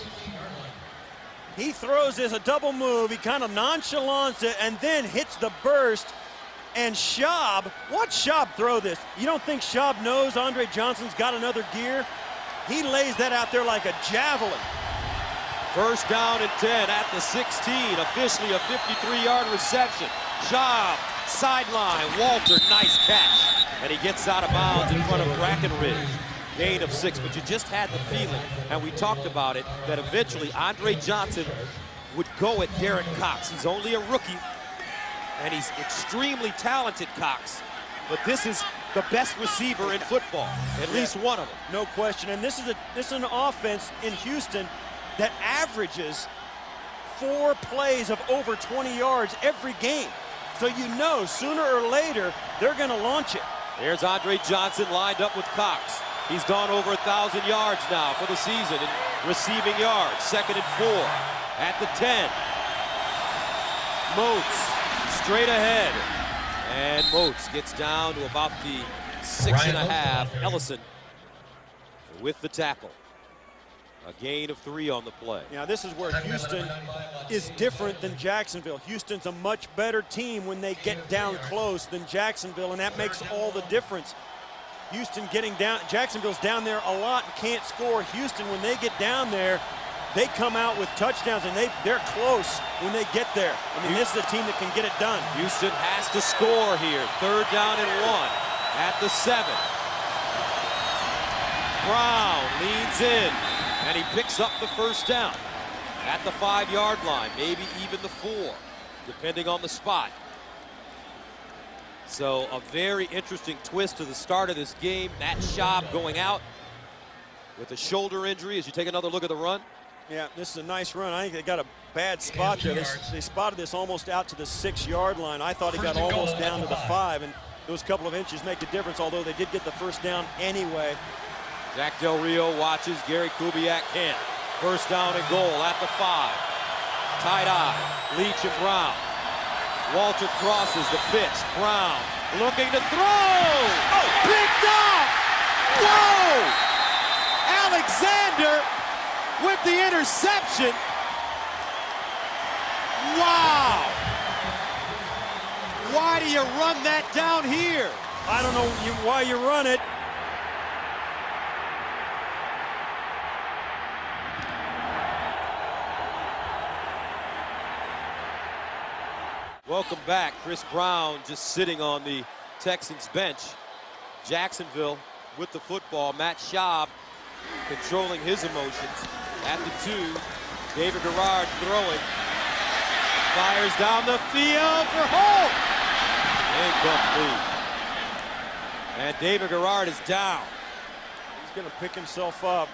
B: He throws this a double move, he kind of nonchalants it, and then hits the burst. And Schaub, watch Schaub throw this. You don't think Schaub knows Andre Johnson's got another gear? He lays that out there like a javelin.
A: 1st down and 10 at the 16. Officially a 53-yard reception. Schaub sideline. Walter, nice catch. And he gets out of bounds in front of Brackenridge. Gain of 6, but you just had the feeling, and we talked about it, that eventually Andre Johnson would go at Derek Cox. He's only a rookie, and he's extremely talented, Cox. But this is the best receiver in football, at least one of them.
B: No question, and this is an offense in Houston that averages 4 plays of over 20 yards every game. So you know sooner or later they're going to launch it.
A: There's Andre Johnson lined up with Cox. He's gone over 1,000 yards now for the season in receiving yards. 2nd and 4 at the 10. Moats straight ahead. And Moats gets down to about the 6.5. Ellison with the tackle. A gain of 3 on the play.
B: Now this is where Houston is different than Jacksonville. Houston's a much better team when they get down close than Jacksonville, and that makes all the difference. Houston getting down, Jacksonville's down there a lot and can't score. Houston, when they get down there, they come out with touchdowns, and they're close when they get there. I mean, this is a team that can get it done.
A: Houston has to score here. 3rd down and 1 at the 7. Brown leans in, and he picks up the 1st down at the 5-yard line, maybe even the 4, depending on the spot. So a very interesting twist to the start of this game. Matt Schaub going out with a shoulder injury as you take another look at the run.
B: Yeah, this is a nice run. I think they got a bad spot there. They spotted this almost out to the 6-yard line. I thought he got almost down to the 5, and those couple of inches make a difference, although they did get the 1st down anyway.
A: Jack Del Rio watches. Gary Kubiak can't. 1st down and goal at the 5. Tight eye. Leach and Brown. Walter crosses the pitch. Brown looking to throw. Oh, picked off. Whoa! Alexander with the interception. Wow! Why do you run that down here?
B: I don't know why you run it.
A: Welcome back. Chris Brown just sitting on the Texans bench. Jacksonville with the football. Matt Schaub controlling his emotions. At the 2, David Garrard throwing. Fires down the field for Holt. Incomplete. And David Garrard is down.
B: He's going to pick himself up.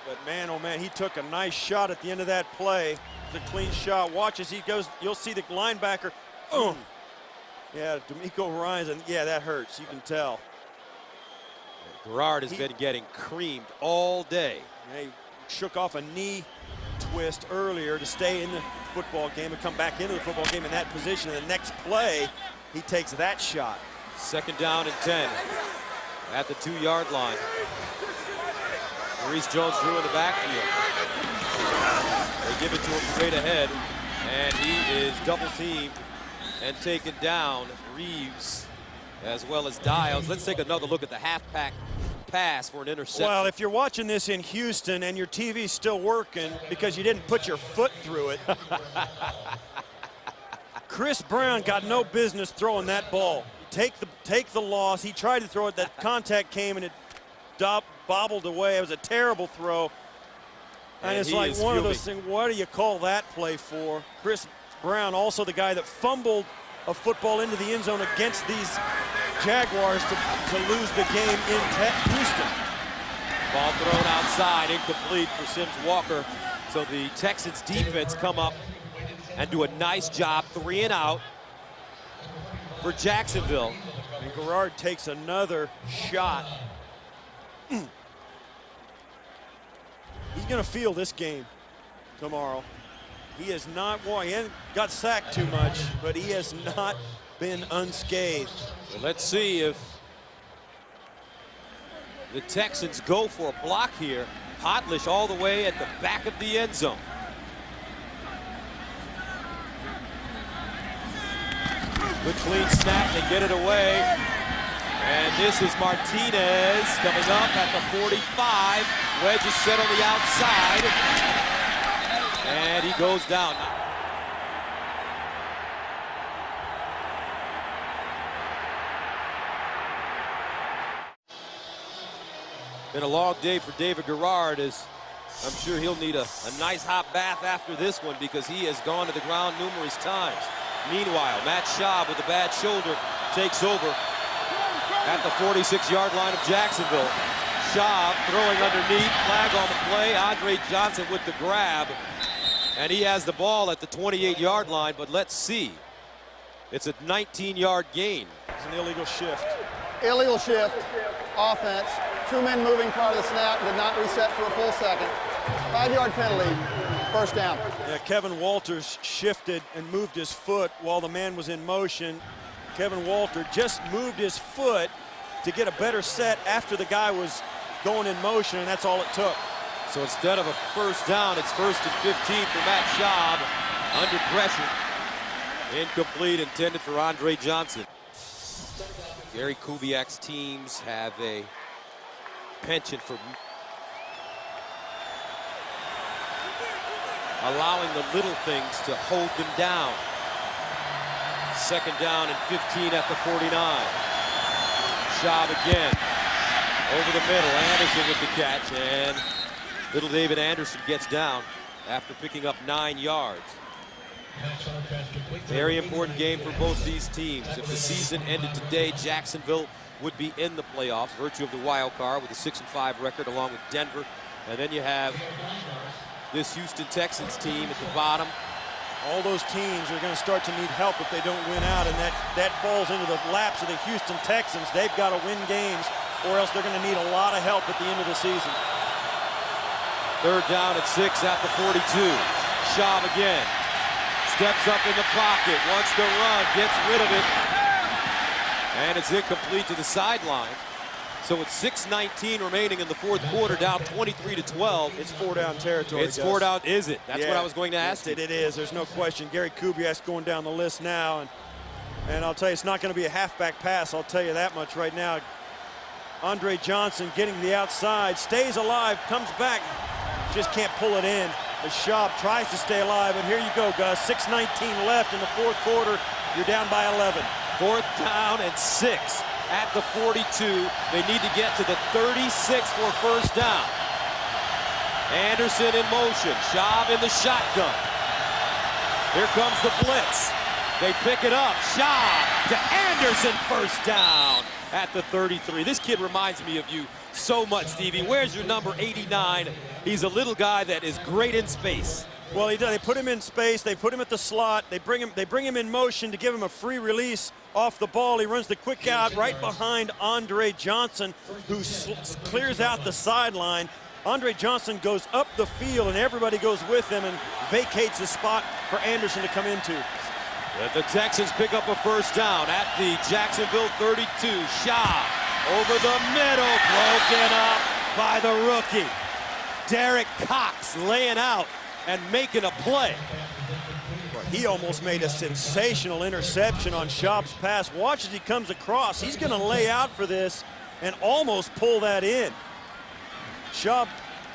B: But man, oh man, he took a nice shot at the end of that play. It's a clean shot. Watch as he goes. You'll see the linebacker. Oh, yeah, D'Amico Ryans, and yeah, that hurts. You can tell.
A: Garrard has been getting creamed all day.
B: He shook off a knee twist earlier to stay in the football game and come back into the football game in that position. And the next play, he takes that shot.
A: 2nd down and 10 at the 2-yard line. Maurice Jones-Drew in the backfield. They give it to him straight ahead, and he is double-teamed and taken down. Reeves as well as Dials. Let's take another look at the half-pack pass for an interception.
B: Well, if you're watching this in Houston and your TV's still working because you didn't put your foot through it, Chris Brown got no business throwing that ball. Take the loss. He tried to throw it. That contact came and it bobbled away. It was a terrible throw. And it's like one of those things, what do you call that play for? Chris Brown, also the guy that fumbled a football into the end zone against these Jaguars to lose the game in Houston.
A: Ball thrown outside, incomplete for Sims Walker. So the Texans defense come up and do a nice job, 3 and out for Jacksonville.
B: And Garrard takes another shot. He's going to feel this game tomorrow. He has not, well, he hasn't got sacked too much, but he has not been unscathed.
A: Well, let's see if the Texans go for a block here. Hotlish all the way at the back of the end zone. Good clean snap, they get it away. And this is Martinez coming up at the 45. Wedge is set on the outside. And he goes down. Been a long day for David Garrard, as I'm sure he'll need a nice hot bath after this one, because he has gone to the ground numerous times. Meanwhile, Matt Schaub with a bad shoulder takes over at the 46-yard line of Jacksonville. Schaub throwing underneath, flag on the play. Andre Johnson with the grab, and he has the ball at the 28-yard line, but let's see. It's a 19-yard gain.
B: It's an illegal shift.
C: Illegal shift, offense. 2 men moving prior to the snap, did not reset for a full second. 5-yard penalty, first down.
B: Yeah, Kevin Walters shifted and moved his foot while the man was in motion. Kevin Walter just moved his foot to get a better set after the guy was going in motion, and that's all it took.
A: So instead of a first down, it's 1st and 15 for Matt Schaub. Under pressure. Incomplete, intended for Andre Johnson. Gary Kubiak's teams have a penchant for allowing the little things to hold them down. 2nd down and 15 at the 49. Schaub again. Over the middle, Anderson with the catch, and little David Anderson gets down after picking up 9 yards. Very important game for both these teams. If the season ended today, Jacksonville would be in the playoffs, virtue of the wild card with a 6-5 record along with Denver. And then you have this Houston Texans team at the bottom.
B: All those teams are going to start to need help if they don't win out, and that falls into the laps of the Houston Texans. They've got to win games, or else they're going to need a lot of help at the end of the season.
A: 3rd down and 6 at the 42. Schaub again. Steps up in the pocket, wants to run, gets rid of it. And it's incomplete to the sideline. So with 6:19 remaining in the 4th quarter, down 23-12.
B: It's 4-down territory.
A: It's 4 down, is it? That's what I was going to ask you.
B: It is, there's no question. Gary Kubiak's going down the list now, and I'll tell you, it's not going to be a halfback pass, I'll tell you that much right now. Andre Johnson getting the outside, stays alive, comes back, just can't pull it in. As Schaub tries to stay alive, and here you go, Gus. 6:19 left in the 4th quarter. You're down by 11.
A: 4th down and 6 at the 42. They need to get to the 36 for first down. Anderson in motion. Schaub in the shotgun. Here comes the blitz. They pick it up. Schaub to Anderson, first down at the 33. This kid reminds me of you so much, Stevie. Where's your number 89? He's a little guy that is great in space.
B: Well, he does. They put him in space. They put him at the slot. They bring him in motion to give him a free release off the ball. He runs the quick out right behind Andre Johnson, who clears out the sideline. Andre Johnson goes up the field, and everybody goes with him and vacates the spot for Anderson to come into.
A: The Texans pick up a first down at the Jacksonville 32. Schaub over the middle, broken up by the rookie. Derek Cox laying out and making a play.
B: He almost made a sensational interception on Schaub's pass. Watch as he comes across. He's going to lay out for this and almost pull that in. Schaub,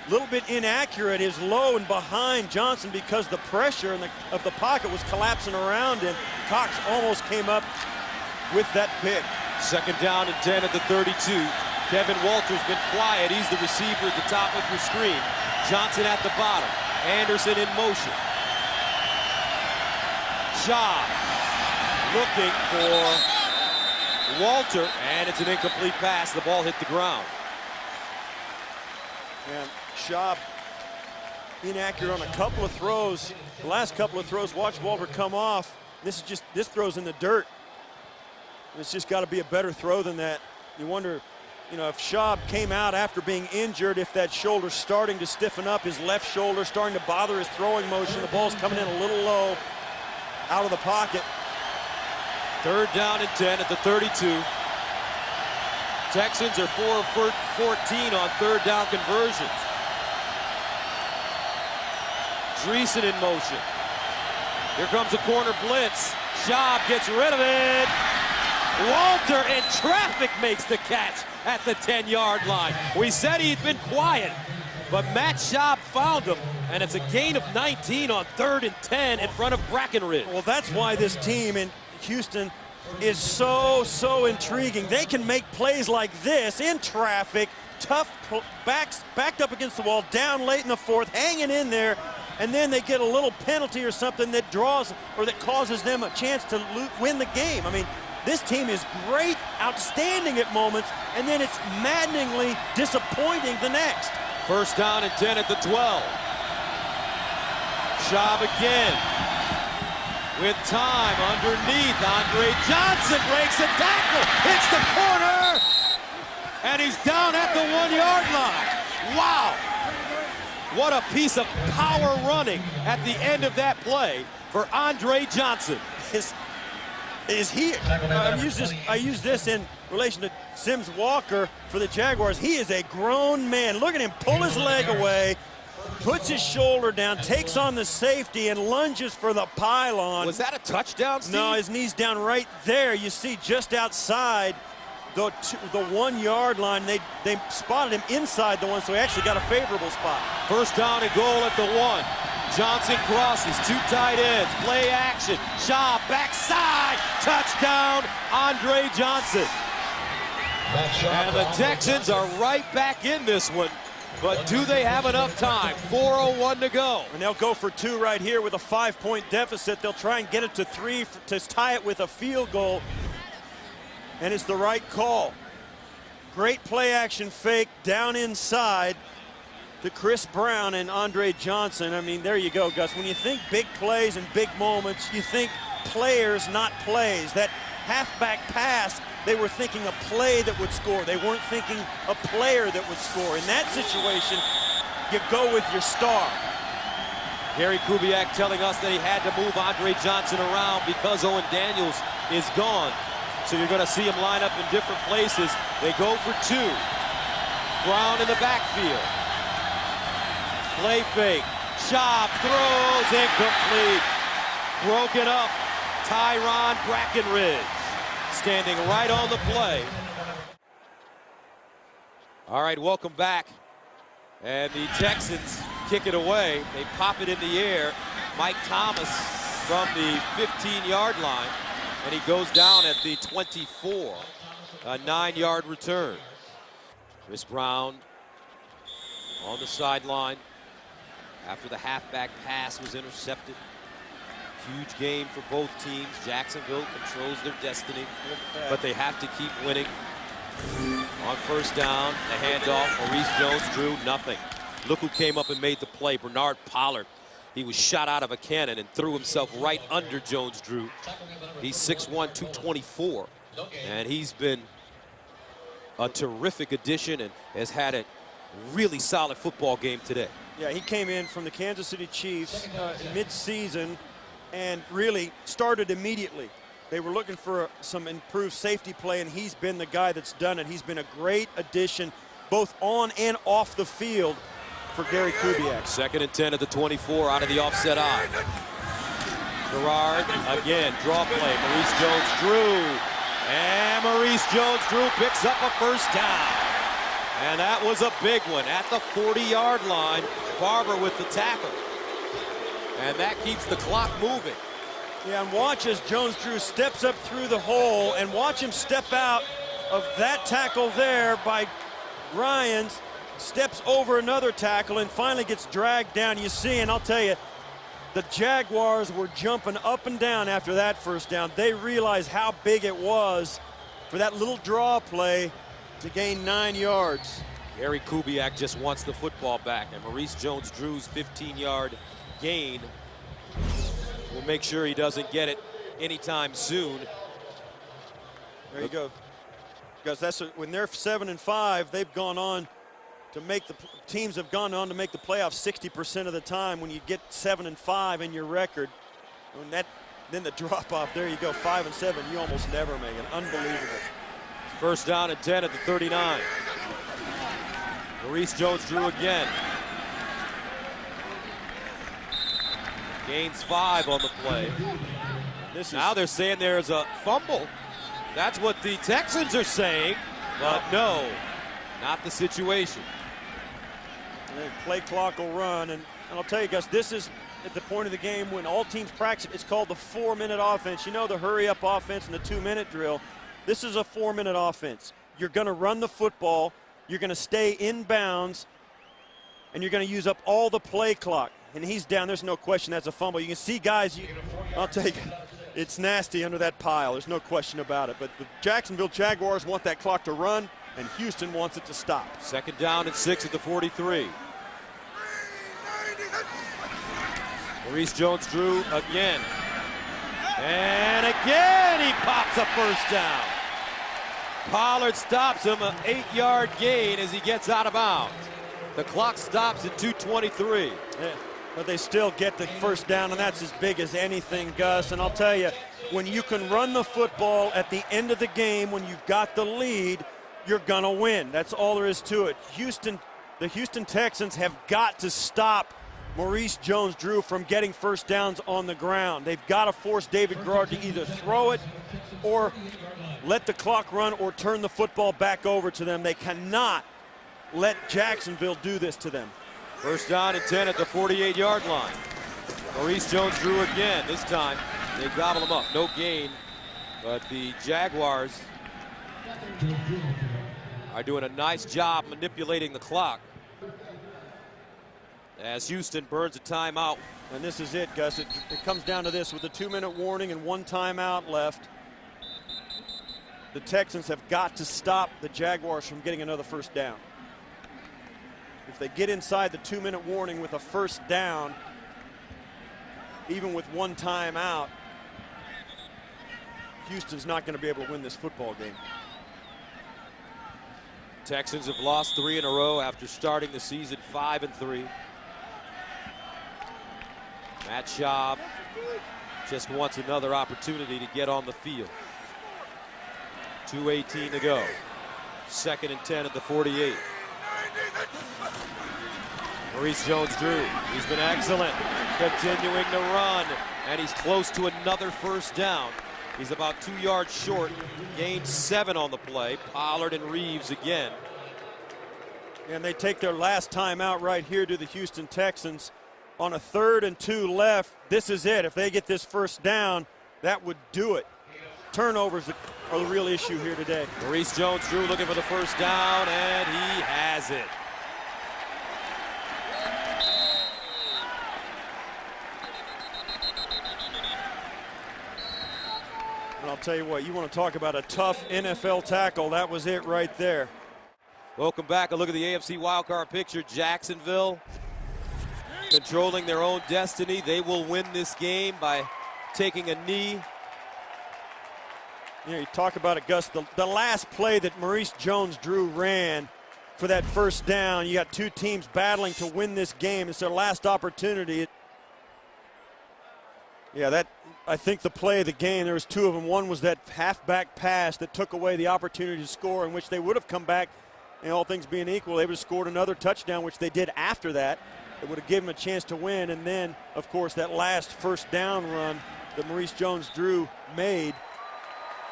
B: a little bit inaccurate, is low and behind Johnson because the pressure of the pocket was collapsing around him. Cox almost came up with that pick.
A: 2nd down and 10 at the 32. Kevin Walters been quiet. He's the receiver at the top of your screen. Johnson at the bottom. Anderson in motion. Schaub looking for Walter, and it's an incomplete pass. The ball hit the ground.
B: And Schaub inaccurate on a couple of throws. The last couple of throws, watch Walter come off. This throw's in the dirt. It's just got to be a better throw than that. You wonder, if Schaub came out after being injured, if that shoulder's starting to stiffen up, his left shoulder starting to bother his throwing motion. The ball's coming in a little low out of the pocket.
A: 3rd down and 10 at the 32. Texans are 4 of 14 on 3rd down conversions. Dreesen in motion. Here comes a corner blitz. Schaub gets rid of it. Walter in traffic makes the catch at the 10-yard line. We said he'd been quiet, but Matt Schaub found him, and it's a gain of 19 on 3rd and 10 in front of Brackenridge.
B: Well, that's why this team in Houston is so intriguing. They can make plays like this in traffic tough, backed up against the wall, down late in the fourth, hanging in there, and then they get a little penalty or something that draws or that causes them a chance to win the game. I mean, this team is great, outstanding at moments, and then it's maddeningly disappointing the next.
A: First down and 10 at the 12. Schaub again. With time underneath, Andre Johnson breaks a tackle, hits the corner, and he's down at the 1-yard line. Wow! What a piece of power running at the end of that play for Andre Johnson.
B: I use this in relation to Sims Walker for the Jaguars. He is a grown man. Look at him pull his leg away, puts his shoulder down, takes on the safety, and lunges for the pylon.
A: Was that a touchdown, Steve?
B: No, his knee's down right there. You see just outside the 1-yard line. They spotted him inside the one, so he actually got a favorable spot.
A: First down and goal at the 1. Johnson crosses, 2 tight ends, play action. Schaub backside, touchdown, Andre Johnson. And the Texans are right back in this one. But do they have enough time? 4:01 to go.
B: And they'll go for 2 right here with a 5-point deficit. They'll try and get it to 3 to tie it with a field goal. And it's the right call. Great play action fake down inside to Chris Brown and Andre Johnson. I mean, there you go, Gus. When you think big plays and big moments, you think players, not plays. That halfback pass, they were thinking a play that would score. They weren't thinking a player that would score. In that situation, you go with your star.
A: Gary Kubiak telling us that he had to move Andre Johnson around because Owen Daniels is gone. So you're going to see him line up in different places. They go for 2. Brown in the backfield. Play fake. Schaub throws incomplete. Broken up. Tyron Brackenridge standing right on the play. All right, welcome back. And the Texans kick it away. They pop it in the air. Mike Thomas from the 15-yard line. And he goes down at the 24. A 9-yard return. Chris Brown on the sideline after the halfback pass was intercepted. Huge game for both teams. Jacksonville controls their destiny, but they have to keep winning. On first down, the handoff, Maurice Jones-Drew, nothing. Look who came up and made the play, Bernard Pollard. He was shot out of a cannon and threw himself right under Jones-Drew. He's 6'1", 224, and he's been a terrific addition and has had a really solid football game today.
B: Yeah, he came in from the Kansas City Chiefs mid-season and really started immediately. They were looking for some improved safety play, and he's been the guy that's done it. He's been a great addition both on and off the field for Gary Kubiak.
A: 2nd and 10 at the 24 out of the offset eye. Gerard again, draw play, Maurice Jones-Drew. And Maurice Jones-Drew picks up a first down. And that was a big one at the 40-yard line. Barber with the tackle. And that keeps the clock moving.
B: Yeah, and watch as Jones-Drew steps up through the hole, and watch him step out of that tackle there by Ryans, steps over another tackle and finally gets dragged down. You see, and I'll tell you, the Jaguars were jumping up and down after that first down. They realized how big it was for that little draw play to gain 9 yards.
A: Gary Kubiak just wants the football back, and Maurice Jones-Drew's 15-yard gain will make sure he doesn't get it anytime soon.
B: There you go. Because that's when they're 7-5, they've gone on to make the teams have gone on to make the playoffs 60% of the time. When you get 7-5 in your record, when then the drop off, there you go, 5-7, you almost never make it. Unbelievable.
A: First down and 10 at the 39. Maurice Jones-Drew again. Gains 5 on the play. Now they're saying there's a fumble. That's what the Texans are saying, but no, not the situation.
B: And play clock will run, and I'll tell you guys, this is at the point of the game when all teams practice. It's called the 4-minute offense. You know, the hurry-up offense and the 2-minute drill. This is a 4-minute offense. You're going to run the football. you're going to stay in bounds, and you're going to use up all the play clock. And he's down. There's no question that's a fumble. You can see guys, I'll take it. It's nasty under that pile. There's no question about it. But the Jacksonville Jaguars want that clock to run, and Houston wants it to stop.
A: 2nd down and 6 at the 43. Maurice Jones-Drew again. And again he pops a first down. Pollard stops him, an 8-yard gain as he gets out of bounds. The clock stops at 2:23.
B: Yeah, but they still get the first down, and that's as big as anything, Gus. And I'll tell you, when you can run the football at the end of the game, when you've got the lead, you're gonna win. That's all there is to it. The Houston Texans have got to stop Maurice Jones-Drew from getting first downs on the ground. They've got to force David Garrard to either throw it or let the clock run or turn the football back over to them. They cannot let Jacksonville do this to them.
A: 1st down and 10 at the 48-yard line. Maurice Jones-Drew again. This time they gobble him up. No gain, but the Jaguars are doing a nice job manipulating the clock as Houston burns a timeout.
B: And this is it, Gus. It comes down to this. With a 2-minute warning and 1 timeout left, the Texans have got to stop the Jaguars from getting another first down. If they get inside the 2-minute warning with a first down, even with 1 timeout, Houston's not going to be able to win this football game.
A: Texans have lost 3 in a row after starting the season 5-3. Matt Schaub just wants another opportunity to get on the field. 2:18 to go. 2nd and 10 at the 48. Maurice Jones-Drew, he's been excellent, continuing to run, and he's close to another first down. He's about 2 yards short, gained 7 on the play. Pollard and Reeves again.
B: And they take their last timeout right here to the Houston Texans. On a 3rd and 2 left, this is it. If they get this first down, that would do it. Turnovers are the real issue here today.
A: Maurice Jones-Drew looking for the first down, and he has it.
B: And I'll tell you what, you want to talk about a tough NFL tackle. That was it right there.
A: Welcome back. A look at the AFC wildcard picture. Jacksonville controlling their own destiny. They will win this game by taking a knee.
B: You know, you talk about it, Gus. The last play that Maurice Jones-Drew ran for that first down, you got 2 teams battling to win this game. It's their last opportunity. Yeah, I think the play of the game, there was 2 of them. One was that halfback pass that took away the opportunity to score, in which they would have come back, and all things being equal, they would have scored another touchdown, which they did after that. It would have given them a chance to win. And then, of course, that last first down run that Maurice Jones-Drew made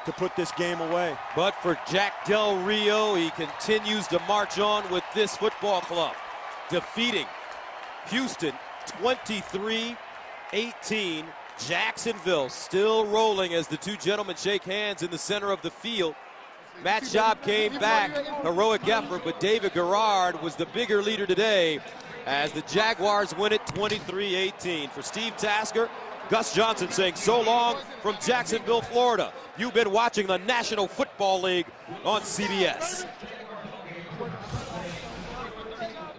B: to put this game away.
A: But for Jack Del Rio, he continues to march on with this football club, defeating Houston 23-18. Jacksonville still rolling as the 2 gentlemen shake hands in the center of the field. Matt Schaub came back, heroic effort, but David Garrard was the bigger leader today as the Jaguars win it 23-18. For Steve Tasker, Gus Johnson saying so long from Jacksonville, Florida. You've been watching the National Football League on CBS.